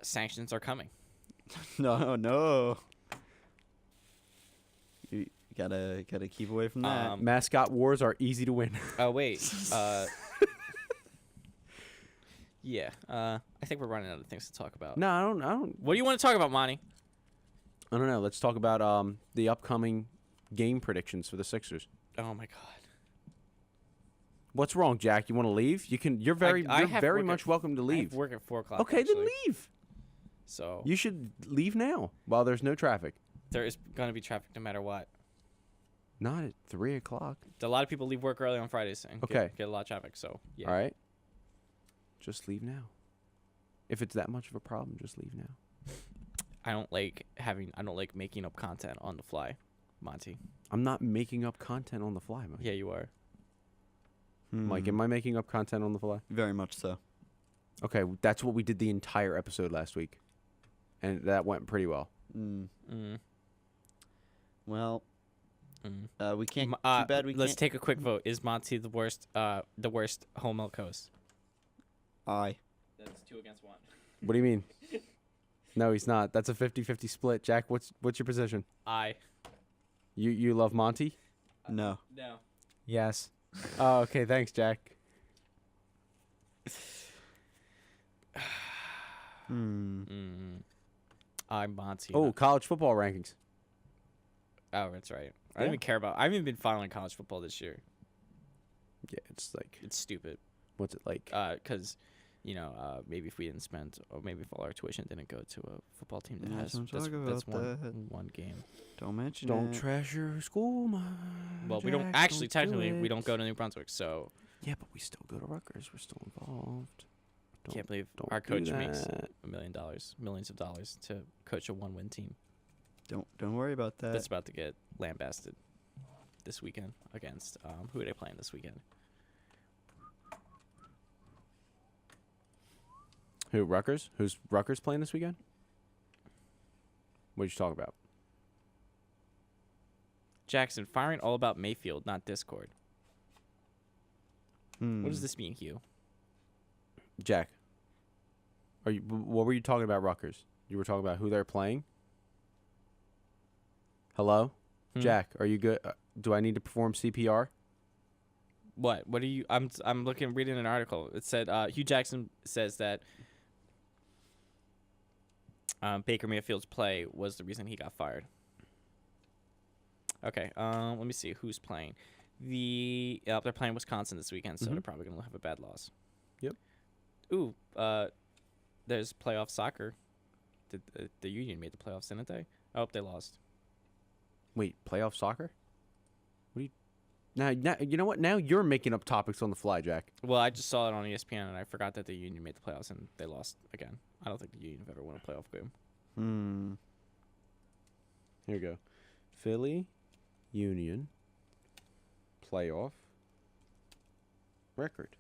[SPEAKER 3] Sanctions are coming.
[SPEAKER 2] No. You gotta keep away from that.
[SPEAKER 1] Mascot wars are easy to win.
[SPEAKER 3] Oh wait. Yeah. I think we're running out of things to talk about.
[SPEAKER 1] No, I don't.
[SPEAKER 3] What do you want to talk about, Monty?
[SPEAKER 1] I don't know. Let's talk about the upcoming game predictions for the Sixers.
[SPEAKER 3] Oh my God.
[SPEAKER 1] What's wrong, Jack? You want to leave? You can. You're very
[SPEAKER 3] have
[SPEAKER 1] very
[SPEAKER 3] work
[SPEAKER 1] much
[SPEAKER 3] at-
[SPEAKER 1] welcome to
[SPEAKER 3] I
[SPEAKER 1] leave.
[SPEAKER 3] have work at 4:00.
[SPEAKER 1] Okay, then
[SPEAKER 3] actually.
[SPEAKER 1] leave.
[SPEAKER 3] So
[SPEAKER 1] You should leave now while there's no traffic.
[SPEAKER 3] there is gonna be traffic no matter what.
[SPEAKER 1] Not at 3:00.
[SPEAKER 3] A lot of people leave work early on Fridays and
[SPEAKER 1] Okay.
[SPEAKER 3] get a lot of traffic. So yeah.
[SPEAKER 1] All right. Just leave now. If it's that much of a problem, just leave now.
[SPEAKER 3] I don't like making up content on the fly, Monty.
[SPEAKER 1] I'm not making up content on the fly, Mike.
[SPEAKER 3] Yeah, you are.
[SPEAKER 1] Mike, am I making up content on the fly?
[SPEAKER 2] Very much so.
[SPEAKER 1] Okay, that's what we did the entire episode last week. And that went pretty well.
[SPEAKER 2] Well, we can't.
[SPEAKER 3] Too
[SPEAKER 2] Too bad we
[SPEAKER 3] Let's
[SPEAKER 2] can't.
[SPEAKER 3] take a quick vote. Is Monty the worst whole milk host?
[SPEAKER 2] Aye.
[SPEAKER 3] That's 2 against 1.
[SPEAKER 1] What do you mean? No, he's not. That's a 50-50 split. Jack, what's your position?
[SPEAKER 3] I.
[SPEAKER 1] You love Monty?
[SPEAKER 2] No.
[SPEAKER 3] No.
[SPEAKER 1] Yes. Oh, okay, thanks, Jack.
[SPEAKER 3] I'm Monty.
[SPEAKER 1] Oh, college football rankings.
[SPEAKER 3] Oh, that's right. I
[SPEAKER 1] Yeah.
[SPEAKER 3] don't even care about. I haven't even been following college football this year.
[SPEAKER 1] Yeah, it's like,
[SPEAKER 3] It's stupid.
[SPEAKER 1] what's it like?
[SPEAKER 3] Because, maybe if we didn't spend, or maybe if all our tuition didn't go to a football team that
[SPEAKER 2] Yeah,
[SPEAKER 3] has
[SPEAKER 2] don't
[SPEAKER 3] that's
[SPEAKER 2] talk about that.
[SPEAKER 3] one game.
[SPEAKER 2] Don't mention
[SPEAKER 1] Don't
[SPEAKER 2] it.
[SPEAKER 1] trash your school,
[SPEAKER 3] Well, we don't
[SPEAKER 1] Jack,
[SPEAKER 3] actually
[SPEAKER 1] don't do
[SPEAKER 3] technically we
[SPEAKER 1] it.
[SPEAKER 3] don't go to New Brunswick, so
[SPEAKER 1] Yeah, but we still go to Rutgers. We're still involved.
[SPEAKER 3] can't believe
[SPEAKER 1] don't
[SPEAKER 3] our
[SPEAKER 1] do
[SPEAKER 3] coach makes
[SPEAKER 1] that.
[SPEAKER 3] $1 million, millions of dollars to coach a 1-win team
[SPEAKER 2] Don't worry about that.
[SPEAKER 3] that's about to get lambasted this weekend against who are they playing this weekend?
[SPEAKER 1] Who, Rutgers? Who's Rutgers playing this weekend? What did you talk about?
[SPEAKER 3] Jackson, firing all about Mayfield, not Discord.
[SPEAKER 2] Hmm.
[SPEAKER 3] What does this mean, Hugh?
[SPEAKER 1] Jack, what were you talking about, Rutgers? You were talking about who they're playing? Hello? Jack, are you good? Do I need to perform CPR?
[SPEAKER 3] What? What are you? I'm reading an article. It said Hugh Jackson says that Baker Mayfield's play was the reason he got fired. Okay. Let me see who's playing. They're playing Wisconsin this weekend, so they're probably gonna have a bad loss.
[SPEAKER 1] Yep.
[SPEAKER 3] Ooh. There's playoff soccer. The Union made the playoffs, didn't they? I hope they lost.
[SPEAKER 1] Wait, playoff soccer? What do you? Now, you know what? Now you're making up topics on the fly, Jack.
[SPEAKER 3] Well, I just saw it on ESPN, and I forgot that the Union made the playoffs, and they lost again. I don't think the Union have ever won a playoff game.
[SPEAKER 1] Here we go. Philly Union playoff record.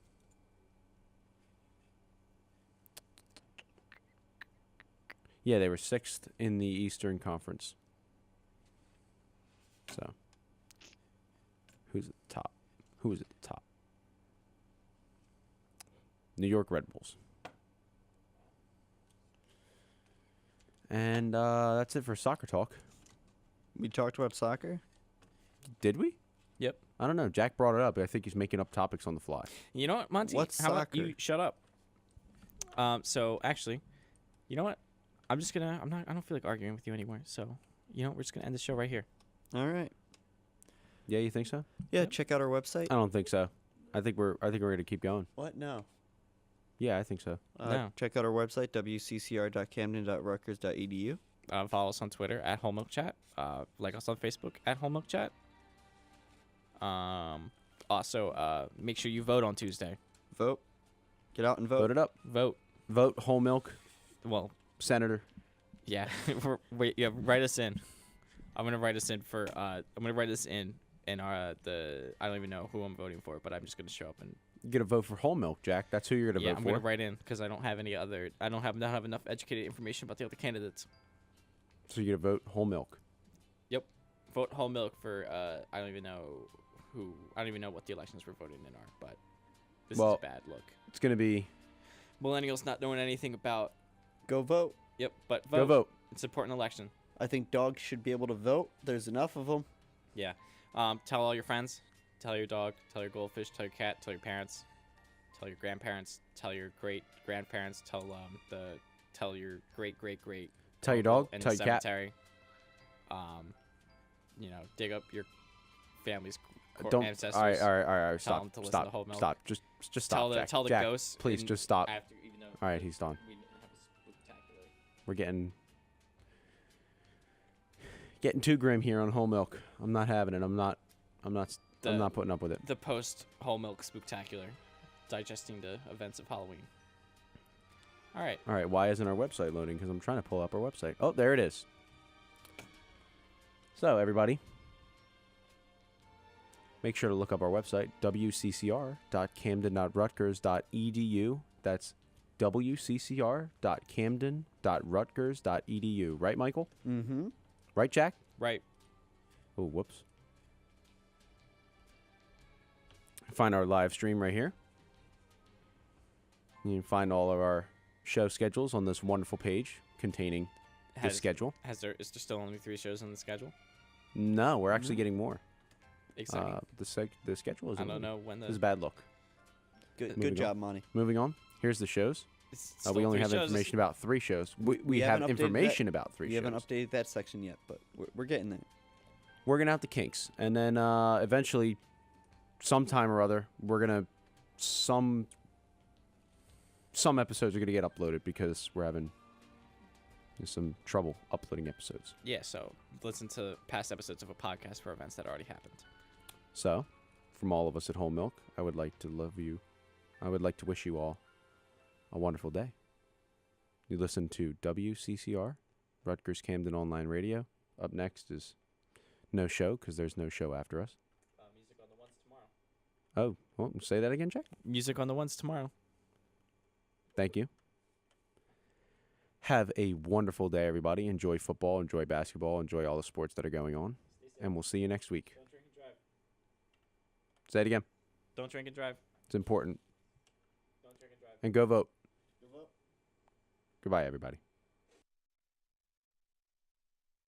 [SPEAKER 1] Yeah, they were 6th in the Eastern Conference. So, who's at the top? Who is at the top? New York Red Bulls. And that's it for soccer talk.
[SPEAKER 2] We talked about soccer.
[SPEAKER 1] Did we?
[SPEAKER 3] Yep.
[SPEAKER 1] I don't know. Jack brought it up. I think he's making up topics on the fly.
[SPEAKER 3] You know what, Monty?
[SPEAKER 2] What's
[SPEAKER 3] How about
[SPEAKER 2] soccer?
[SPEAKER 3] you shut up? So actually, you know what? I'm just gonna. I don't feel like arguing with you anymore. So, we're just gonna end the show right here.
[SPEAKER 2] All right.
[SPEAKER 1] Yeah, you think so?
[SPEAKER 2] Yeah, check out our website.
[SPEAKER 1] I don't think so. I think we're gonna keep going.
[SPEAKER 2] What? No.
[SPEAKER 1] Yeah, I think so.
[SPEAKER 3] No.
[SPEAKER 2] Check out our website, wccr.camden.rutgers.edu.
[SPEAKER 3] Follow us on Twitter at Whole Milk Chat. Like us on Facebook at Whole Milk Chat. Also, make sure you vote on Tuesday.
[SPEAKER 2] Vote. Get out and vote.
[SPEAKER 1] Vote it up.
[SPEAKER 3] Vote.
[SPEAKER 1] Vote whole milk
[SPEAKER 3] Well,
[SPEAKER 1] senator.
[SPEAKER 3] yeah. Write us in. I'm gonna write us in for. I'm gonna write this in our the. I don't even know who I'm voting for, but I'm just gonna show up and.
[SPEAKER 1] You gotta vote for whole milk, Jack. That's who you're gonna
[SPEAKER 3] Yeah,
[SPEAKER 1] vote
[SPEAKER 3] I'm
[SPEAKER 1] for.
[SPEAKER 3] gonna write in because I don't have any other. I don't have enough educated information about the other candidates.
[SPEAKER 1] So you're gonna vote whole milk.
[SPEAKER 3] Vote Whole Milk for. I don't even know who. I don't even know what the elections we're voting in are, but this is
[SPEAKER 1] Well-
[SPEAKER 3] a bad look.
[SPEAKER 1] It's gonna be
[SPEAKER 3] Millennials not knowing anything about.
[SPEAKER 2] Go vote.
[SPEAKER 3] Yep, but vote.
[SPEAKER 1] go vote.
[SPEAKER 3] It's an important election.
[SPEAKER 2] I think dogs should be able to vote. There's enough of them.
[SPEAKER 3] Yeah. Tell all your friends. Tell your dog. Tell your goldfish. Tell your cat. Tell your parents. Tell your grandparents. Tell your great grandparents. Tell your great
[SPEAKER 1] Tell your dog.
[SPEAKER 3] in
[SPEAKER 1] Tell
[SPEAKER 3] the
[SPEAKER 1] your cat.
[SPEAKER 3] cemetery. Dig up your family's
[SPEAKER 1] Don't.
[SPEAKER 3] ancestors.
[SPEAKER 1] All right.
[SPEAKER 3] Tell
[SPEAKER 1] Stop.
[SPEAKER 3] them to listen
[SPEAKER 1] Stop.
[SPEAKER 3] to Whole Milk.
[SPEAKER 1] Stop. Just stop. Jack.
[SPEAKER 3] Tell the
[SPEAKER 1] Jack,
[SPEAKER 3] ghosts.
[SPEAKER 1] please just stop.
[SPEAKER 3] After, even though
[SPEAKER 1] All right, he's done.
[SPEAKER 3] we didn't have a spectacular.
[SPEAKER 1] We're getting too grim here on whole milk. I'm not having it. I'm not putting up with it.
[SPEAKER 3] The post Whole Milk spectacular, digesting the events of Halloween. All right.
[SPEAKER 1] All right, why isn't our website loading? Because I'm trying to pull up our website. Oh, there it is. So, everybody, make sure to look up our website, wccr.camden.rutgers.edu. That's wccr.camden.rutgers.edu. Right, Michael?
[SPEAKER 2] Mm-hmm.
[SPEAKER 1] Right, Jack?
[SPEAKER 3] Right.
[SPEAKER 1] Oh, whoops. Find our live stream right here. You can find all of our show schedules on this wonderful page containing the schedule.
[SPEAKER 3] Is there still only 3 shows on the schedule?
[SPEAKER 1] No, we're actually getting more.
[SPEAKER 3] Exciting.
[SPEAKER 1] The schedule is.
[SPEAKER 3] I don't know when
[SPEAKER 1] This is
[SPEAKER 3] the.
[SPEAKER 1] bad luck.
[SPEAKER 2] Good
[SPEAKER 1] Moving
[SPEAKER 2] job, Monty.
[SPEAKER 1] Moving on. Here's the shows.
[SPEAKER 3] It's
[SPEAKER 1] We
[SPEAKER 3] still
[SPEAKER 1] only
[SPEAKER 3] 3
[SPEAKER 1] have
[SPEAKER 3] shows.
[SPEAKER 1] information about 3 shows. We have
[SPEAKER 2] haven't updated
[SPEAKER 1] information about 3
[SPEAKER 2] We
[SPEAKER 1] shows.
[SPEAKER 2] haven't updated that section yet, but we're getting there.
[SPEAKER 1] We're gonna have the kinks, and then eventually, sometime or other, we're gonna some episodes are gonna get uploaded because we're having some trouble uploading episodes.
[SPEAKER 3] Yeah, so listen to past episodes of a podcast for events that already happened.
[SPEAKER 1] So, from all of us at Whole Milk, I would like to wish you all a wonderful day. You listen to WCCR, Rutgers Camden Online Radio. Up next is no show, because there's no show after us.
[SPEAKER 3] Music on the ones tomorrow.
[SPEAKER 1] Oh, well, say that again, Jack.
[SPEAKER 3] Music on the ones tomorrow.
[SPEAKER 1] Thank you. Have a wonderful day, everybody. Enjoy football, enjoy basketball, enjoy all the sports that are going on. And we'll see you next week.
[SPEAKER 3] Don't drink and drive.
[SPEAKER 1] Say it again.
[SPEAKER 3] Don't drink and drive.
[SPEAKER 1] It's important.
[SPEAKER 3] Don't drink and drive.
[SPEAKER 1] And go vote. Goodbye, everybody.